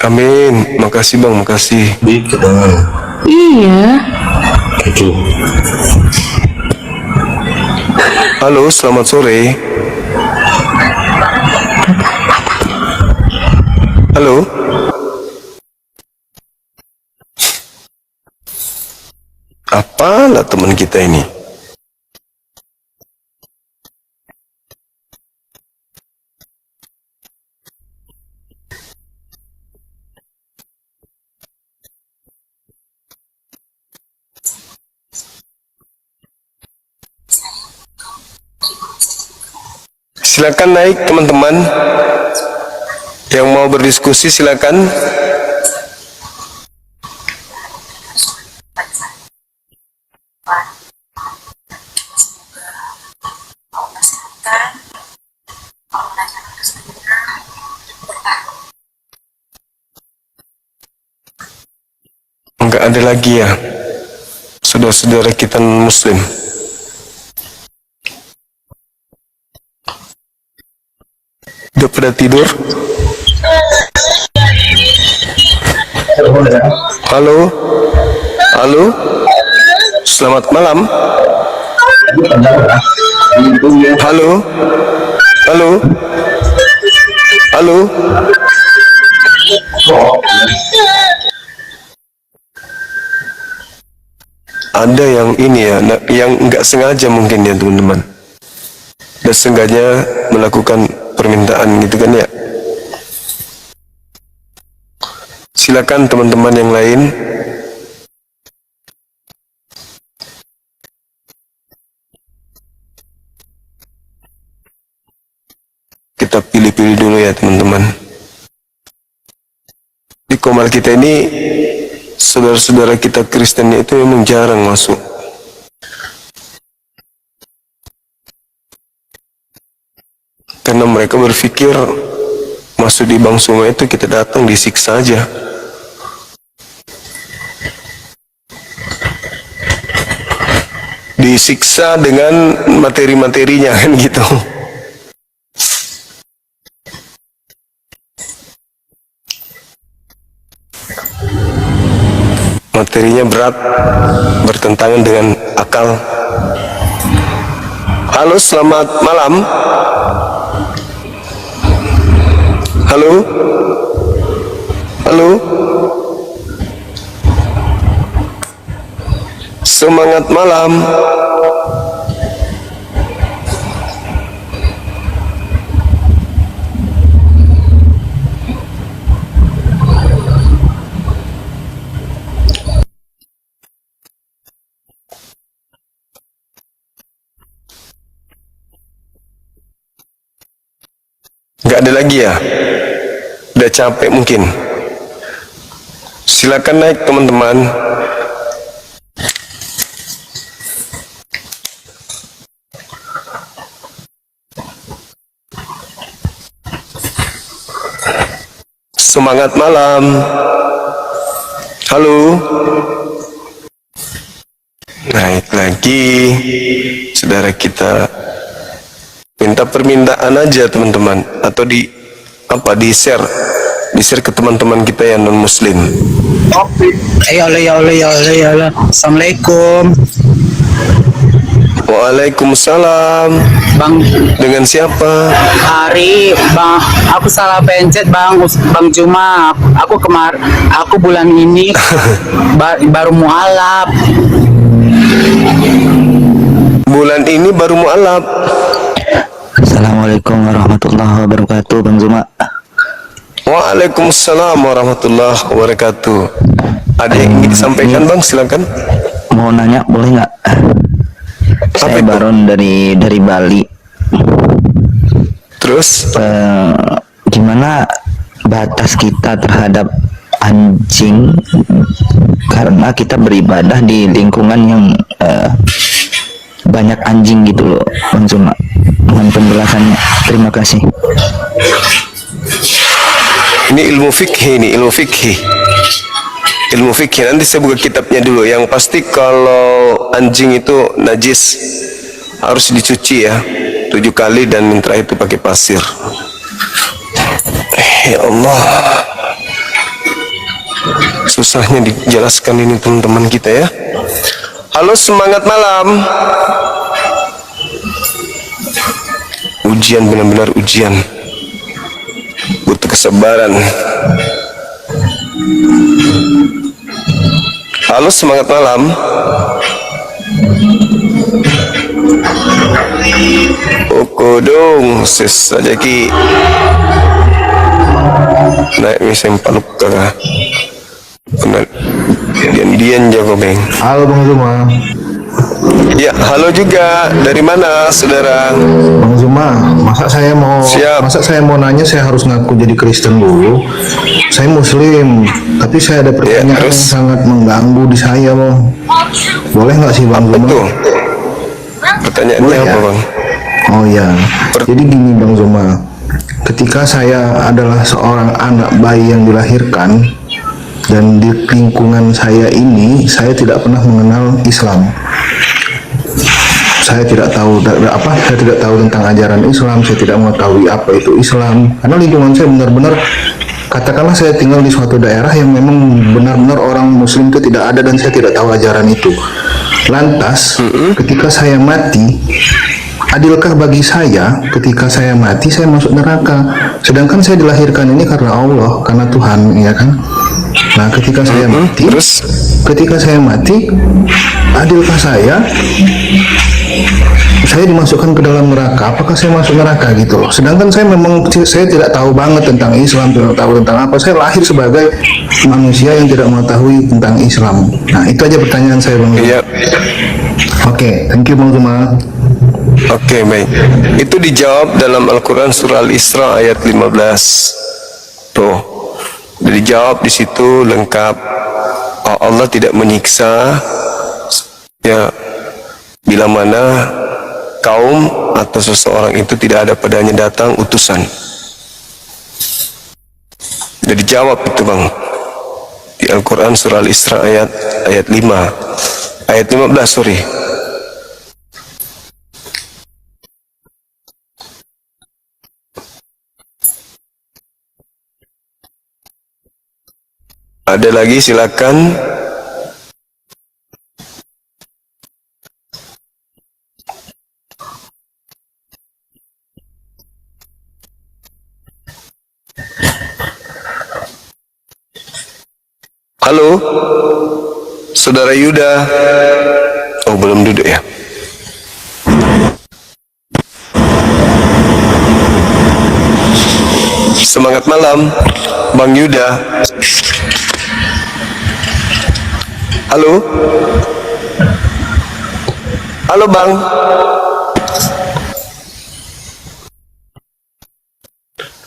[SPEAKER 1] Amin. Makasih bang, makasih.
[SPEAKER 8] Iya.
[SPEAKER 1] Halo, selamat sore. Halo. Apalah teman kita ini? Silakan naik teman-teman. Yang mau berdiskusi silakan. Enggak ada lagi ya saudara-saudara kita non-muslim. Udah pada tidur? Halo? Halo? Selamat malam. Halo? Halo? Halo? Ada yang ini ya, yang nggak sengaja mungkin ya teman-teman. Dan sengaja melakukan permintaan gitu kan ya. Silakan teman-teman yang lain. Kita pilih-pilih dulu ya teman-teman. Di komal kita ini saudara-saudara kita Kristennya itu memang jarang masuk. Karena mereka berpikir masuk di Bang Suma itu kita datang disiksa aja. Disiksa dengan materi-materinya kan gitu. Materinya berat, bertentangan dengan akal. Halo, selamat malam. Halo? Halo? Semangat malam. Gak ada lagi ya? Udah capek mungkin. Silakan naik teman-teman. Semangat malam. Halo. Naik lagi. Saudara kita minta permintaan aja teman-teman, atau di share ke teman-teman kita yang non muslim.
[SPEAKER 9] Ya Allah. Assalamualaikum.
[SPEAKER 1] Waalaikumsalam.
[SPEAKER 9] Bang,
[SPEAKER 1] Dengan siapa?
[SPEAKER 9] Ari, Bang, aku salah pencet Bang Juma. Aku bulan ini baru mualaf.
[SPEAKER 1] Bulan ini baru mualaf.
[SPEAKER 10] Assalamualaikum warahmatullahi wabarakatuh, Bang Juma.
[SPEAKER 1] Waalaikumsalam warahmatullahi wabarakatuh. Ada yang ingin disampaikan Bang, silakan.
[SPEAKER 10] Mau nanya boleh nggak? Saya
[SPEAKER 1] itu?
[SPEAKER 10] Baron dari Bali.
[SPEAKER 1] Terus?
[SPEAKER 10] Gimana batas kita terhadap anjing, karena kita beribadah di lingkungan yang banyak anjing gitu loh, Bang Juma. Mohon penjelasannya. Terima kasih.
[SPEAKER 1] Ini ilmu fikih, ilmu fikih. Nanti saya buka kitabnya dulu. Yang pasti kalau anjing itu najis harus dicuci ya 7 kali dan yang terakhir itu pakai pasir. Ya Allah, susahnya dijelaskan ini teman-teman kita ya. Halo, semangat malam. Ujian, benar-benar ujian, butuh kesabaran. Halo, semangat malam. Okodong ses saja ki naik misem paluk ke dian jago beng.
[SPEAKER 11] Halo Bang Zuma.
[SPEAKER 1] Ya, halo juga. Dari mana, saudara?
[SPEAKER 11] Bang Zuma, masa saya mau nanya, saya harus ngaku jadi Kristen dulu. Saya Muslim, tapi saya ada pertanyaan yang sangat mengganggu di saya, Bang. Boleh nggak sih, Bang Zuma?
[SPEAKER 1] Betul. Pertanyaannya apa, Bang?
[SPEAKER 11] Oh ya, jadi gini Bang Zuma, ketika saya adalah seorang anak bayi yang dilahirkan dan di lingkungan saya ini, saya tidak pernah mengenal Islam. Saya tidak tahu saya tidak tahu tentang ajaran Islam, saya tidak mengetahui apa itu Islam, karena lingkungan saya benar-benar, katakanlah saya tinggal di suatu daerah yang memang benar-benar orang Muslim itu tidak ada dan saya tidak tahu ajaran itu. Lantas, ketika saya mati, adilkah bagi saya ketika saya mati saya masuk neraka? Sedangkan saya dilahirkan ini karena Allah, karena Tuhan, ya kan? Nah, ketika saya mati, adilkah saya dimasukkan ke dalam neraka? Apakah saya masuk neraka gitu loh? Sedangkan saya tidak tahu banget tentang Islam, tidak tahu tentang apa. Saya lahir sebagai manusia yang tidak mengetahui tentang Islam. Nah, itu aja pertanyaan saya, Bang.
[SPEAKER 1] Iya.
[SPEAKER 11] Oke, thank you Bang Zuma.
[SPEAKER 1] Oke, baik. Itu dijawab dalam Al-Quran surah Al-Isra ayat 15. Tuh, dijawab di situ lengkap. Allah tidak menyiksa ya bila mana kaum atau seseorang itu tidak ada padanya datang utusan. Sudah dijawab itu, Bang, di Al-Quran surah Al-Isra ayat 15, sorry. Ada lagi, silakan. Halo, Saudara Yuda. Oh, belum duduk ya. Semangat malam, Bang Yuda. Halo. Halo, Bang.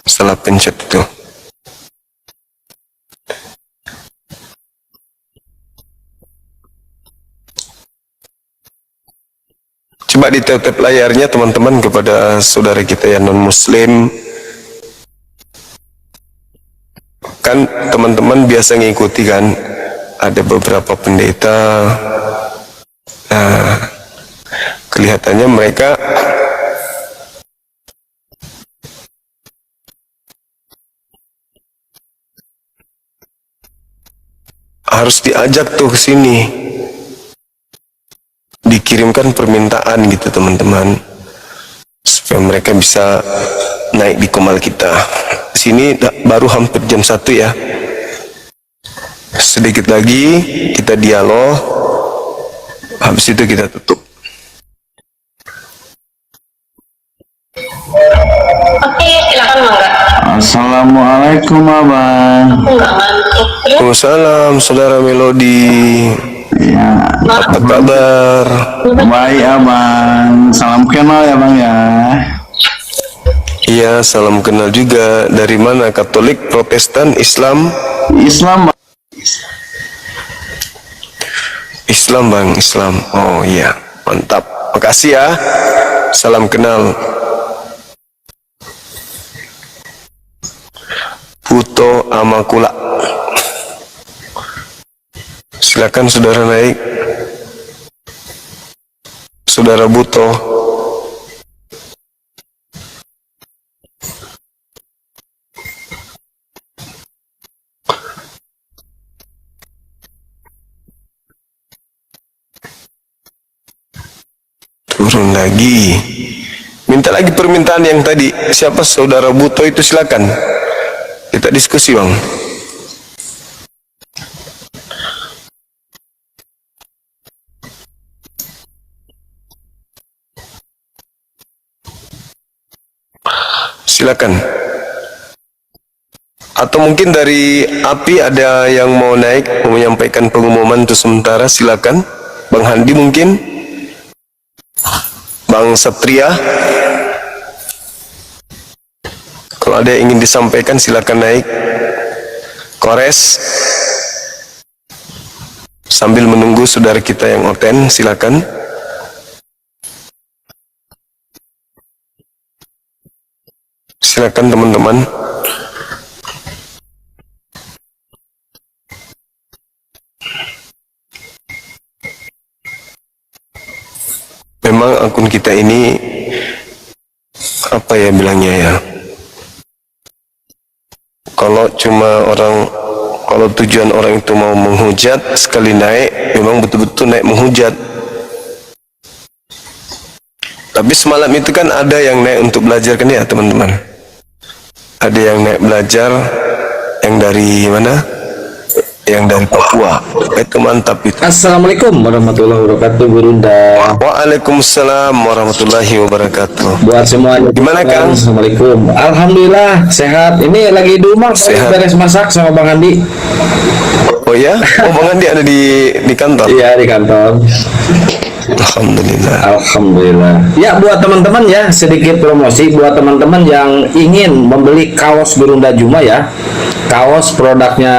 [SPEAKER 1] Salah pencet itu. Coba ditep layarnya teman-teman kepada saudara kita yang non-muslim. Kan teman-teman biasa ngikuti kan, ada beberapa pendeta. Nah, kelihatannya mereka harus diajak tuh ke sini, dikirimkan permintaan gitu teman-teman, supaya mereka bisa naik di komal kita. Sini baru hampir jam 1 ya. Sedikit lagi kita dialog, habis itu kita tutup.
[SPEAKER 12] Oke, silakan Mangga.
[SPEAKER 3] Assalamualaikum Abang.
[SPEAKER 12] Aku nggak ngantuk.
[SPEAKER 1] Waalaikumsalam Saudara Melodi.
[SPEAKER 3] Ya,
[SPEAKER 1] apa kabar?
[SPEAKER 3] Baik Abang. Salam kenal ya Bang ya.
[SPEAKER 1] Iya, salam kenal juga. Dari mana? Katolik, Protestan, Islam?
[SPEAKER 3] Islam, Bang.
[SPEAKER 1] Islam, Bang, Islam. Oh iya, mantap. Makasih ya. Salam kenal. Puto Amakula. Silakan saudara naik. Saudara Buto. turun lagi. Minta lagi permintaan yang tadi. Siapa saudara Buto itu, silakan. Kita diskusi, Bang. Silakan. Atau mungkin dari API ada yang mau naik, mau menyampaikan pengumuman untuk sementara, silakan. Bang Handi mungkin, Bang Satria. Kalau ada yang ingin disampaikan, silakan naik. Kores. Sambil menunggu saudara kita yang oten, silakan. Silakan teman-teman. Memang akun kita ini apa ya bilangnya ya? Kalau tujuan orang itu mau menghujat, sekali naik memang betul-betul naik menghujat. Tapi semalam itu kan ada yang naik untuk belajar kan ya teman-teman? Ada yang naik belajar, yang dari mana? Yang dari Papua. Itu mantap itu.
[SPEAKER 3] Assalamualaikum warahmatullahi wabarakatuh, Burunda.
[SPEAKER 1] Waalaikumsalam warahmatullahi wabarakatuh.
[SPEAKER 3] Buat semuanya.
[SPEAKER 1] Gimana Kang?
[SPEAKER 3] Assalamualaikum. Alhamdulillah sehat. Ini lagi di rumah, beres masak sama Bang Andi.
[SPEAKER 1] Oh ya? Oh Bang Andi ada di kantor?
[SPEAKER 3] Iya di kantor.
[SPEAKER 1] Alhamdulillah.
[SPEAKER 3] Alhamdulillah. Ya buat teman-teman ya, sedikit promosi buat teman-teman yang ingin membeli kaos Gurunda Juma ya. Kaos produknya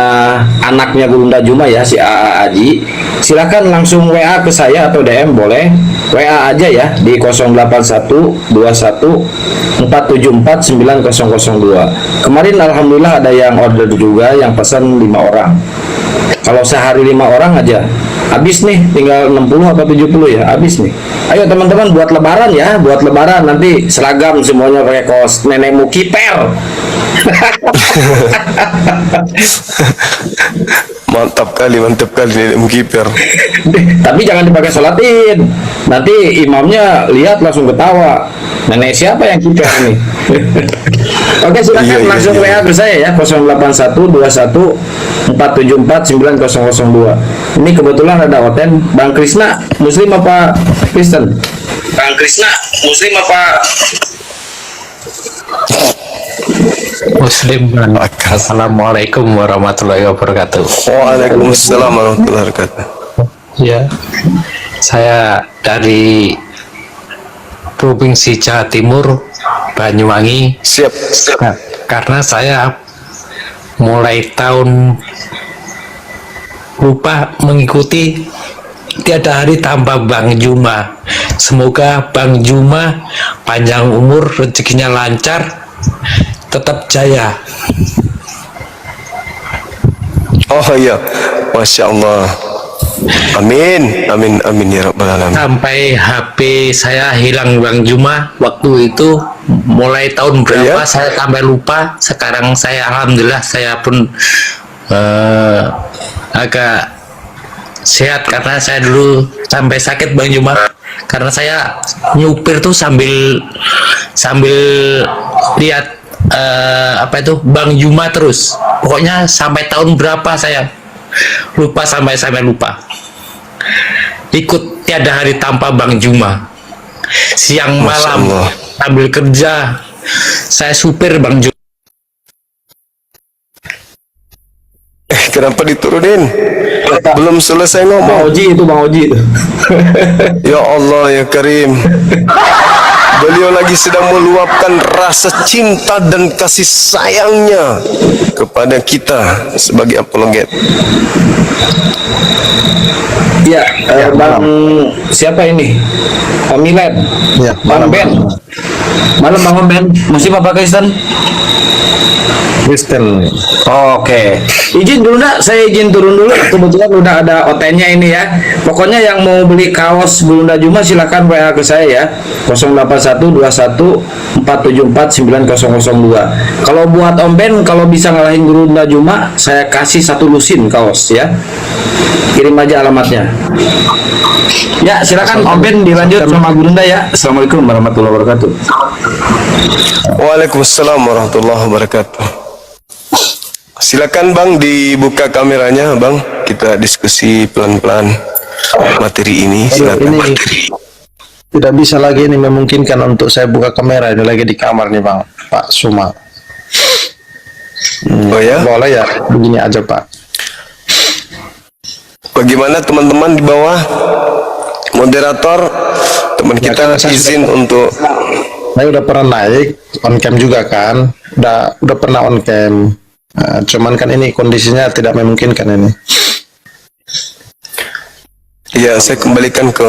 [SPEAKER 3] anaknya Gurunda Juma ya, si AA Aji. Silakan langsung WA ke saya atau DM boleh. WA aja ya di 081 21 474 9002. Kemarin alhamdulillah ada yang order juga, yang pesan 5 orang. Kalau sehari 5 orang aja habis nih, tinggal 60 atau 70 ya, habis nih. Ayo teman-teman buat lebaran ya, buat lebaran nanti seragam semuanya pakai kaos nenekmu kiper.
[SPEAKER 1] mantap kali nenekmu kiper.
[SPEAKER 3] Tapi jangan dipakai sholat Id, nanti imamnya lihat langsung ketawa, nenek siapa yang kiper nih. Oke silakan langsung WA ke saya ya, 081 21 474 9002. Ini kebetulan ada oten. Bang Krisna Muslim apa Kristen? Bang Krisna Muslim apa
[SPEAKER 13] Muslim. Assalamualaikum warahmatullahi wabarakatuh.
[SPEAKER 1] Waalaikumsalam warahmatullahi wabarakatuh.
[SPEAKER 13] Ya, saya dari Provinsi Jawa Timur, Banyuwangi.
[SPEAKER 1] Siap.
[SPEAKER 13] Karena saya mulai tahun lupa mengikuti tiada hari tanpa Bang Juma. Semoga Bang Juma panjang umur, rezekinya lancar, tetap jaya.
[SPEAKER 1] Oh iya, Masya Allah. Amin, amin, amin ya Rabbal Alamin.
[SPEAKER 13] Sampai HP saya hilang Bang Juma waktu itu, mulai tahun berapa saya sampai lupa. Sekarang saya alhamdulillah saya pun agak sehat, karena saya dulu sampai sakit Bang Juma, karena saya nyupir tuh sambil lihat Bang Juma terus. Pokoknya sampai tahun berapa saya lupa, sampai lupa. Ikut tiada hari tanpa Bang Juma. Siang malam sambil kerja saya supir Bang Juma.
[SPEAKER 1] Kenapa diturunin? Belum selesai ngomong.
[SPEAKER 3] Bang Oji itu, Bang Oji itu.
[SPEAKER 1] Ya Allah ya Karim. Beliau lagi sedang meluapkan rasa cinta dan kasih sayangnya kepada kita sebagai apologet.
[SPEAKER 3] Ya, Bang siapa ini? Bang Milad.
[SPEAKER 11] Ya,
[SPEAKER 3] Bang Ben. Malam Bang Ben. Muslim apa Kristen?
[SPEAKER 11] Kristen.
[SPEAKER 3] Oke. Izin dulu nak, saya izin turun dulu. Kebetulan udah ada OT-nya ini ya. Pokoknya yang mau beli kaos Gurunda Juma silakan WA ke saya ya. 081 021214749002. Kalau buat Om Ben, kalau bisa ngalahin Gurunda Juma, saya kasih 1 lusin kaos ya. Kirim aja alamatnya. Ya, silakan Om Ben dilanjut sama Gurunda ya. Assalamualaikum warahmatullahi wabarakatuh.
[SPEAKER 1] Waalaikumsalam warahmatullahi wabarakatuh. Silakan Bang dibuka kameranya Bang, kita diskusi pelan-pelan materi ini. Silakan.
[SPEAKER 11] Ini tidak bisa lagi ini memungkinkan untuk saya buka kamera, ini lagi di kamar nih Bang, Pak Suma.
[SPEAKER 1] Oh ya?
[SPEAKER 11] Boleh ya, begini aja Pak.
[SPEAKER 1] Bagaimana teman-teman di bawah? Moderator, teman kita izin untuk.
[SPEAKER 11] Saya udah pernah naik on cam juga kan, udah pernah on cam. Nah, cuman kan ini kondisinya tidak memungkinkan ini.
[SPEAKER 1] Ya, saya kembalikan ke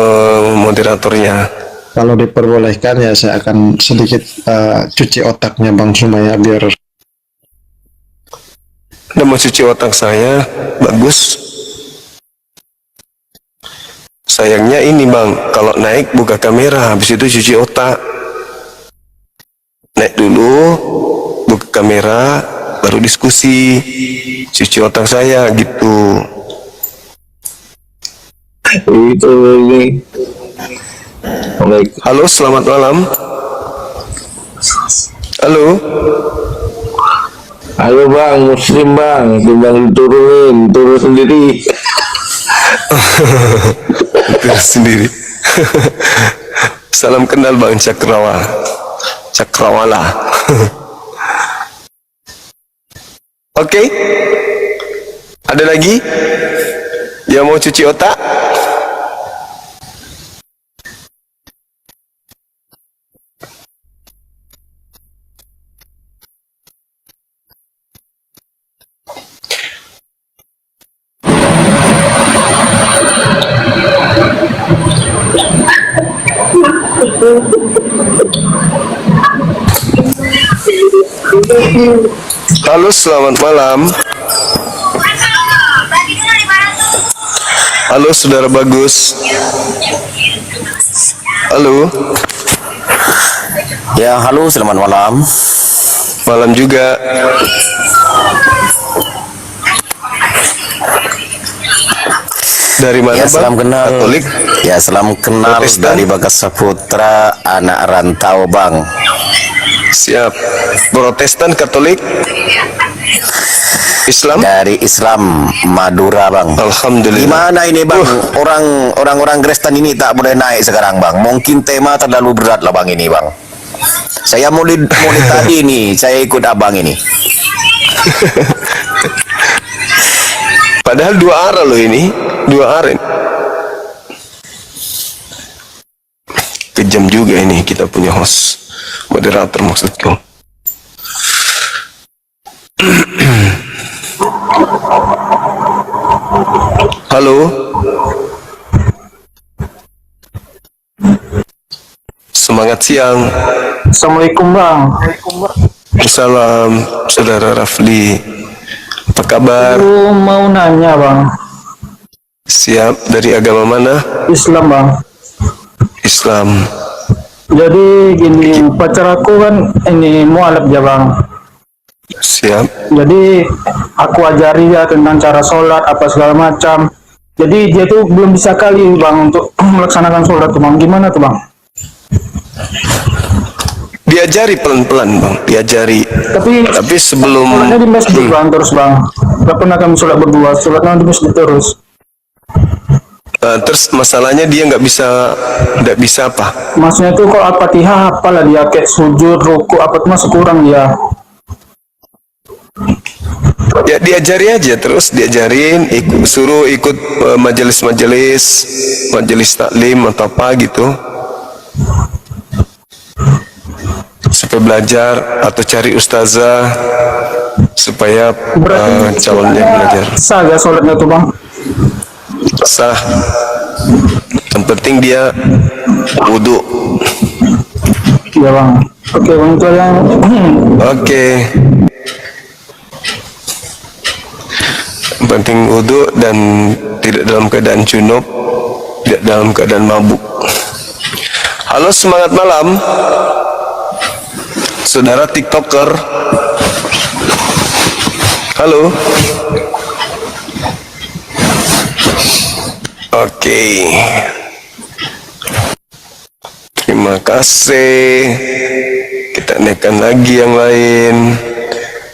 [SPEAKER 1] moderatornya.
[SPEAKER 11] Kalau diperbolehkan ya saya akan sedikit cuci otaknya Bang Sumaya biar.
[SPEAKER 1] Udah mau cuci otak saya, bagus. Sayangnya ini Bang, kalau naik buka kamera, habis itu cuci otak. Naik dulu, buka kamera, baru diskusi. Cuci otak saya gitu.
[SPEAKER 3] Itu ini.
[SPEAKER 1] Halo, selamat malam. Halo.
[SPEAKER 3] Halo Bang, Muslim Bang, Bang turun sendiri.
[SPEAKER 1] Turun sendiri. Salam kenal Bang Cakrawala. Oke. Ada lagi yang mau cuci otak? Halo, selamat malam. Halo, saudara bagus. Halo.
[SPEAKER 14] Ya, halo, selamat malam.
[SPEAKER 1] Malam juga. Dari mana,
[SPEAKER 14] ya, salam
[SPEAKER 1] Bang?
[SPEAKER 14] kenal.
[SPEAKER 1] Katolik?
[SPEAKER 14] Ya, salam kenal
[SPEAKER 1] Protestan?
[SPEAKER 14] dari Bagas Saputra, anak rantau, Bang.
[SPEAKER 1] Siap. Protestan, Katolik? Islam?
[SPEAKER 14] Dari Islam Madura, Bang.
[SPEAKER 1] Alhamdulillah.
[SPEAKER 14] Gimana ini, Bang? Orang Kristen ini tak boleh naik sekarang, Bang. Mungkin tema terlalu berat lah, Bang, ini, Bang. Saya mulai tadi nih, saya ikut Abang ini.
[SPEAKER 1] Padahal 2 arah loh ini, 2 arah. Kejam juga ini kita punya host, moderator maksudku. Halo. Semangat siang.
[SPEAKER 15] Assalamualaikum Bang.
[SPEAKER 1] Salam saudara Rafli. Apa kabar?
[SPEAKER 15] Aku mau nanya Bang.
[SPEAKER 1] Siap, dari agama mana?
[SPEAKER 15] Islam Bang.
[SPEAKER 1] Islam.
[SPEAKER 15] Jadi gini, pacar aku kan ini mualaf ya Bang.
[SPEAKER 1] Siap.
[SPEAKER 15] Jadi aku ajari ya tentang cara sholat apa segala macam. Jadi dia tuh belum bisa kali Bang untuk melaksanakan sholat tuh Bang. Gimana tuh Bang?
[SPEAKER 1] Diajari pelan-pelan Bang, diajari. Tapi sebelum
[SPEAKER 15] sholatnya di masjid Bang terus Bang. Gak pernah kami sholat berdua, sholatnya di masjid terus.
[SPEAKER 1] Terus masalahnya dia nggak bisa apa?
[SPEAKER 15] Maksudnya tuh kalau Al-Fatihah apalah dia kayak sujud, ruku apa tuh masih kurang dia.
[SPEAKER 1] Ya diajari aja, terus diajarin, suruh ikut majelis taklim atau apa gitu, supaya belajar atau cari ustazah supaya calonnya belajar.
[SPEAKER 15] Sah gak sholatnya tuh Bang?
[SPEAKER 1] Sah. Yang penting dia wudhu.
[SPEAKER 15] Iya Bang. Oke Bang, itu yang
[SPEAKER 1] Oke. Yang penting wudhu dan tidak dalam keadaan junub, tidak dalam keadaan mabuk. Halo, semangat malam, saudara TikToker. Halo. Oke. Terima kasih. Kita naikkan lagi yang lain.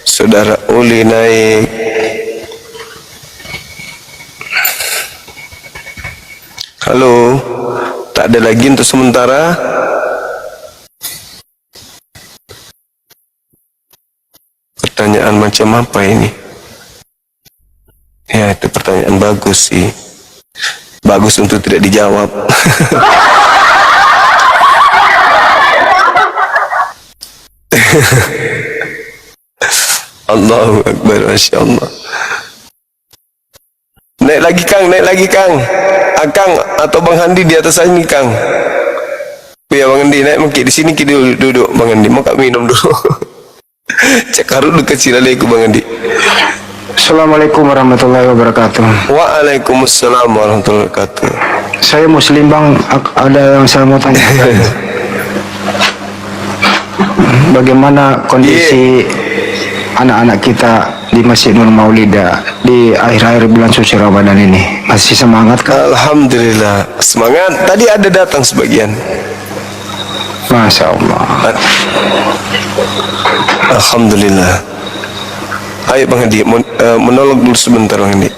[SPEAKER 1] Saudara Uli naik. Halo. Tak ada lagi untuk sementara. Pertanyaan macam apa ini? Ya, itu pertanyaan bagus sih. Bagus untuk tidak dijawab. Allahu Akbar, Masya Allah. Naik lagi Kang, naik lagi Kang. Akang atau Bang Handi di atas ini Kang. Ya Bang Handi naik mungkin di sini kita duduk Bang Handi mau kak minum dulu. Cek harus kecil lagi Bang Handi.
[SPEAKER 15] Assalamualaikum warahmatullahi wabarakatuh.
[SPEAKER 1] Waalaikumsalam warahmatullahi wabarakatuh.
[SPEAKER 15] Saya Muslim Bang, ada yang saya mau tanya. Bagaimana kondisi anak-anak kita di Masjid Nur Maulida di akhir-akhir bulan suci Ramadan ini? Masih semangat kan?
[SPEAKER 1] Alhamdulillah, semangat. Tadi ada datang sebagian.
[SPEAKER 15] Masya Allah.
[SPEAKER 1] Alhamdulillah. Ayo Bang Hadi, monolog dulu sebentar Bang Hadi.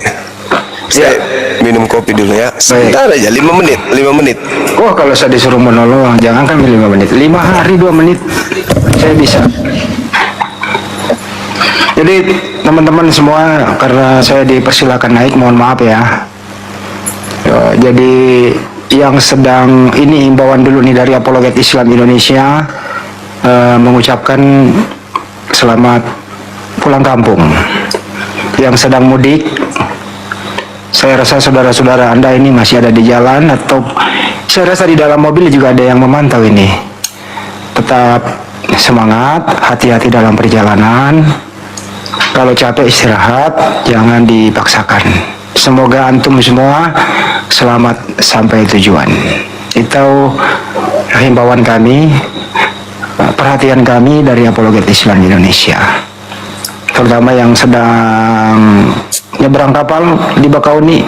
[SPEAKER 1] Saya minum kopi dulu ya. Sebentar aja, 5 menit, 5 menit.
[SPEAKER 15] Oh, kalau saya disuruh monolog, jangan kan 5 menit. 5 hari 2 menit, saya bisa. Jadi teman-teman semua, karena saya dipersilakan naik, mohon maaf ya. Jadi yang sedang ini himbauan dulu nih dari Apologet Islam Indonesia, mengucapkan selamat pulang kampung. Yang sedang mudik, saya rasa saudara-saudara Anda ini masih ada di jalan, atau saya rasa di dalam mobil juga ada yang memantau ini. Tetap semangat, hati-hati dalam perjalanan. Kalau capek istirahat, jangan dipaksakan. Semoga antum semua selamat sampai tujuan. Itu himbauan kami, perhatian kami dari Apologet Islam Indonesia. Terutama yang sedang nyeberang kapal di Bakauni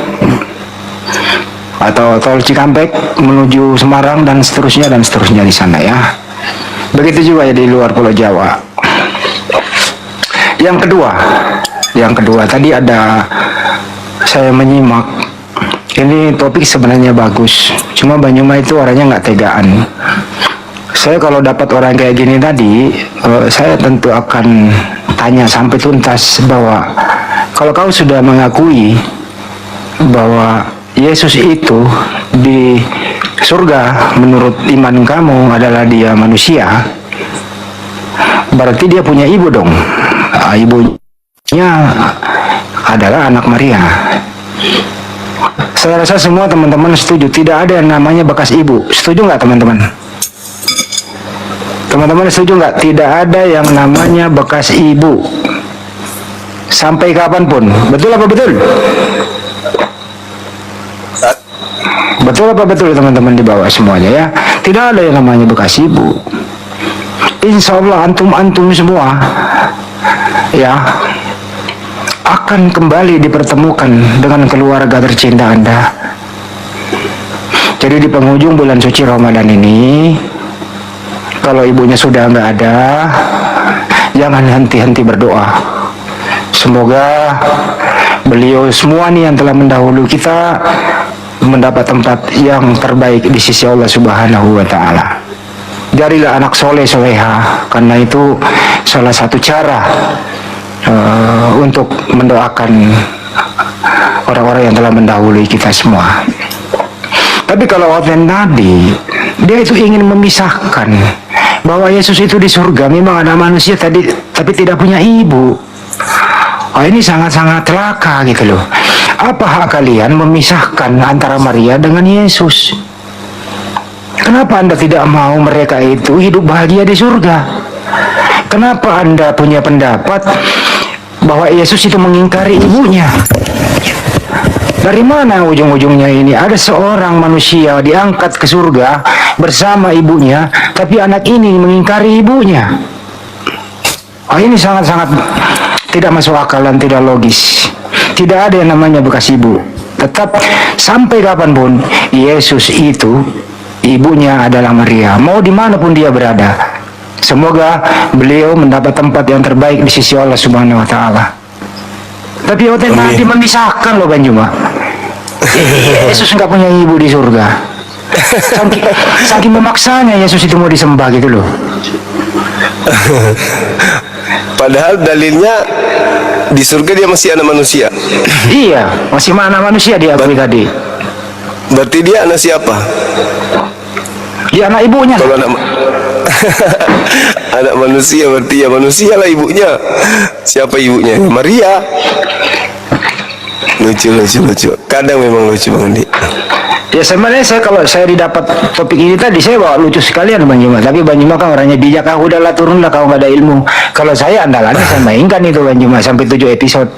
[SPEAKER 15] atau tol Cikampek menuju Semarang dan seterusnya di sana ya. Begitu juga ya di luar Pulau Jawa. Yang kedua tadi ada saya menyimak, ini topik sebenarnya bagus, cuma Banyuma itu orangnya nggak tegaan. Saya kalau dapat orang kayak gini tadi, saya tentu akan tanya sampai tuntas bahwa kalau kau sudah mengakui bahwa Yesus itu di surga menurut iman kamu adalah dia manusia, berarti dia punya ibu dong. Ibunya adalah anak Maria. Saya rasa semua teman-teman setuju, tidak ada yang namanya bekas ibu. Setuju nggak teman-teman? Teman-teman setuju nggak? Tidak ada yang namanya bekas ibu sampai kapanpun. Betul apa betul? Betul apa betul teman-teman di bawah semuanya ya? Tidak ada yang namanya bekas ibu. Insya Allah antum semua ya akan kembali dipertemukan dengan keluarga tercinta Anda. Jadi di penghujung bulan suci Ramadan ini, kalau ibunya sudah nggak ada, jangan henti-henti berdoa. Semoga beliau semua nih yang telah mendahului kita mendapat tempat yang terbaik di sisi Allah Subhanahu wa Ta'ala. Jadilah anak soleh soleha, karena itu salah satu cara untuk mendoakan orang-orang yang telah mendahului kita semua. Tapi kalau Advent tadi, dia itu ingin memisahkan bahwa Yesus itu di surga memang ada manusia tadi, tapi tidak punya ibu. Oh, ini sangat-sangat celaka gitu loh. Apa hak kalian memisahkan antara Maria dengan Yesus? Kenapa Anda tidak mau mereka itu hidup bahagia di surga? Kenapa Anda punya pendapat bahwa Yesus itu mengingkari ibunya? Dari mana ujung-ujungnya ini? Ada seorang manusia diangkat ke surga bersama ibunya, tapi anak ini mengingkari ibunya. Ini sangat-sangat tidak masuk akal dan tidak logis. Tidak ada yang namanya bekas ibu. Tetap sampai kapanpun Yesus itu ibunya adalah Maria. Mau dimanapun dia berada, semoga beliau mendapat tempat yang terbaik di sisi Allah Subhanahu Wa Taala. Tapi otomatis memisahkan loh Bang Juma. Yesus nggak punya ibu di surga. Saking memaksanya Yesus itu mau disembah gitu loh.
[SPEAKER 1] Padahal dalilnya di surga dia masih anak manusia.
[SPEAKER 15] Iya, masih anak manusia dia tadi.
[SPEAKER 1] Berarti dia anak siapa?
[SPEAKER 15] Dia anak ibunya.
[SPEAKER 1] Kalau anak manusia berarti ya manusia lah ibunya. Siapa ibunya? Maria. Lucu. Kadang memang lucu Bang Andi.
[SPEAKER 15] Ya sebenarnya kalau saya didapat topik ini tadi saya bawa lucu sekalian Bang Juma. Tapi Bang Juma kan orangnya bijak, udahlah turunlah kau nggak ada ilmu. Kalau saya andalannya saya mainkan itu Bang Juma sampai 7 episode.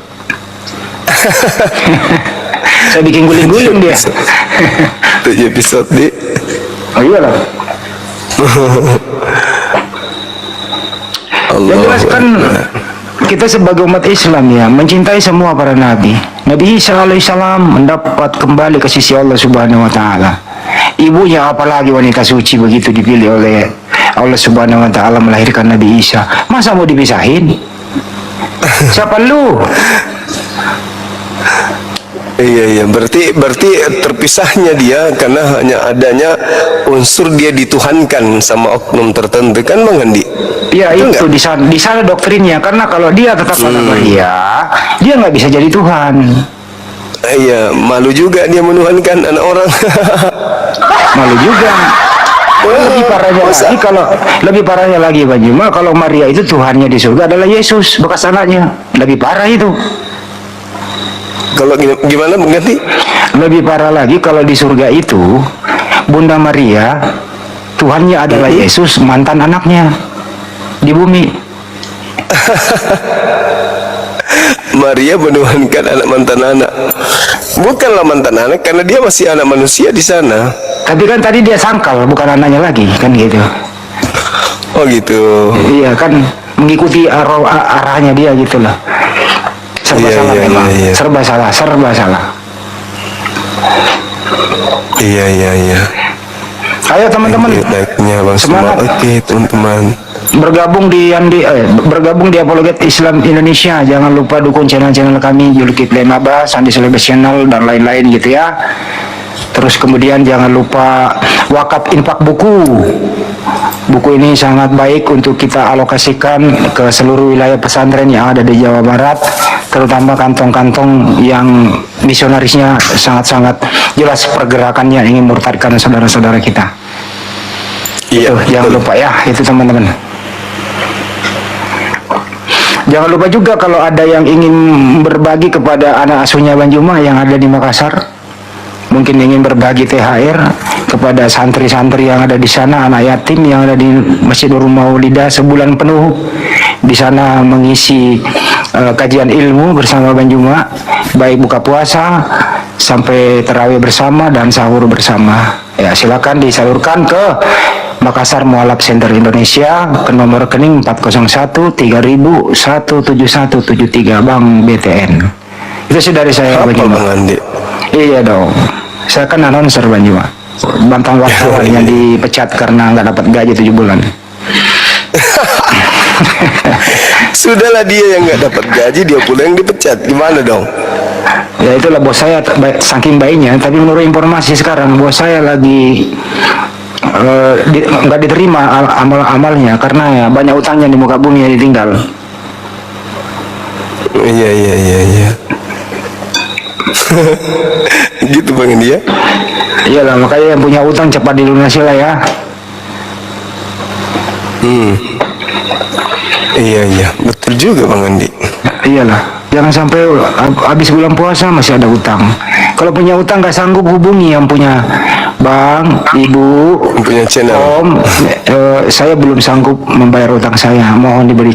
[SPEAKER 15] Saya bikin guling-guling dia.
[SPEAKER 1] 7 episode di.
[SPEAKER 15] Oh iyalah. Yang jelas kan kita sebagai umat Islam ya mencintai semua para nabi. Nabi Isa alaihissalam mendapat kembali ke sisi Allah Subhanahu Wa Taala. Ibunya apalagi wanita suci begitu dipilih oleh Allah Subhanahu Wa Taala melahirkan Nabi Isa. Masa mau dipisahin? Siapa lu?
[SPEAKER 1] Iya, berarti terpisahnya dia karena hanya adanya unsur dia dituhankan sama oknum tertentu kan Bang Andi?
[SPEAKER 15] Ya itu di sana doktrinnya, karena kalau dia tetap pada Maria, dia nggak bisa jadi Tuhan.
[SPEAKER 1] Iya, malu juga dia menuhankan anak orang.
[SPEAKER 15] Malu juga. Lebih parahnya lagi Bang Juma, kalau Maria itu Tuhannya di surga adalah Yesus bekas anaknya, lebih parah itu.
[SPEAKER 1] Kalau gimana mengganti?
[SPEAKER 15] Lebih parah lagi kalau di surga itu Bunda Maria Tuhannya adalah Yesus, mantan anaknya di bumi.
[SPEAKER 1] Maria menuhankan anak mantan anak. Bukanlah mantan anak karena dia masih anak manusia di sana.
[SPEAKER 15] Tapi kan tadi dia sangkal bukan anaknya lagi kan gitu.
[SPEAKER 1] Oh gitu.
[SPEAKER 15] Iya kan mengikuti arahnya dia gitulah. Serba salah memang. Serba salah.
[SPEAKER 1] Iya.
[SPEAKER 15] Ayo teman-teman.
[SPEAKER 1] Semangat. Oke, teman-teman.
[SPEAKER 15] Bergabung di Apologet Islam Indonesia. Jangan lupa dukung channel-channel kami, Zulkifli Abbas, Andi Selebes Channel dan lain-lain gitu ya. Terus kemudian jangan lupa wakaf infak buku. Buku ini sangat baik untuk kita alokasikan ke seluruh wilayah pesantren yang ada di Jawa Barat, terutama kantong-kantong yang misionarisnya sangat-sangat jelas pergerakannya ingin murtadkan saudara-saudara kita. Itu jangan lupa ya, itu teman-teman. Jangan lupa juga kalau ada yang ingin berbagi kepada anak asuhnya Bang Juma yang ada di Makassar, mungkin ingin berbagi THR kepada santri-santri yang ada di sana, anak yatim yang ada di Masjid Nurul Maulidah sebulan penuh di sana mengisi kajian ilmu bersama Bang Juma, baik buka puasa sampai tarawih bersama dan sahur bersama. Ya, silakan disalurkan ke Makassar Mualaf Center Indonesia ke nomor rekening 4013000017173 Bank BTN. Itu sih dari saya Bang Juma. Iya dong. Saya kan announcer Bang Juma. Bantang wartawan yang dipecat karena nggak dapat gaji 7 bulan.
[SPEAKER 1] Sudahlah dia yang nggak dapat gaji, dia pula yang dipecat. Gimana dong?
[SPEAKER 15] Ya itulah bos saya saking baiknya. Tapi menurut informasi sekarang bos saya lagi nggak diterima amalnya karena ya banyak utangnya di muka bumi yang ditinggal.
[SPEAKER 1] Iya. Gitu Bang Indi ya?
[SPEAKER 15] Iyalah, makanya yang punya utang cepat dilunasi lah ya.
[SPEAKER 1] Iya, betul juga Bang Andi.
[SPEAKER 15] Iyalah, jangan sampai habis bulan puasa masih ada utang. Kalau punya utang nggak sanggup, hubungi yang punya Bang, Ibu,
[SPEAKER 1] punya channel.
[SPEAKER 15] Om, saya belum sanggup membayar utang saya, mohon diberi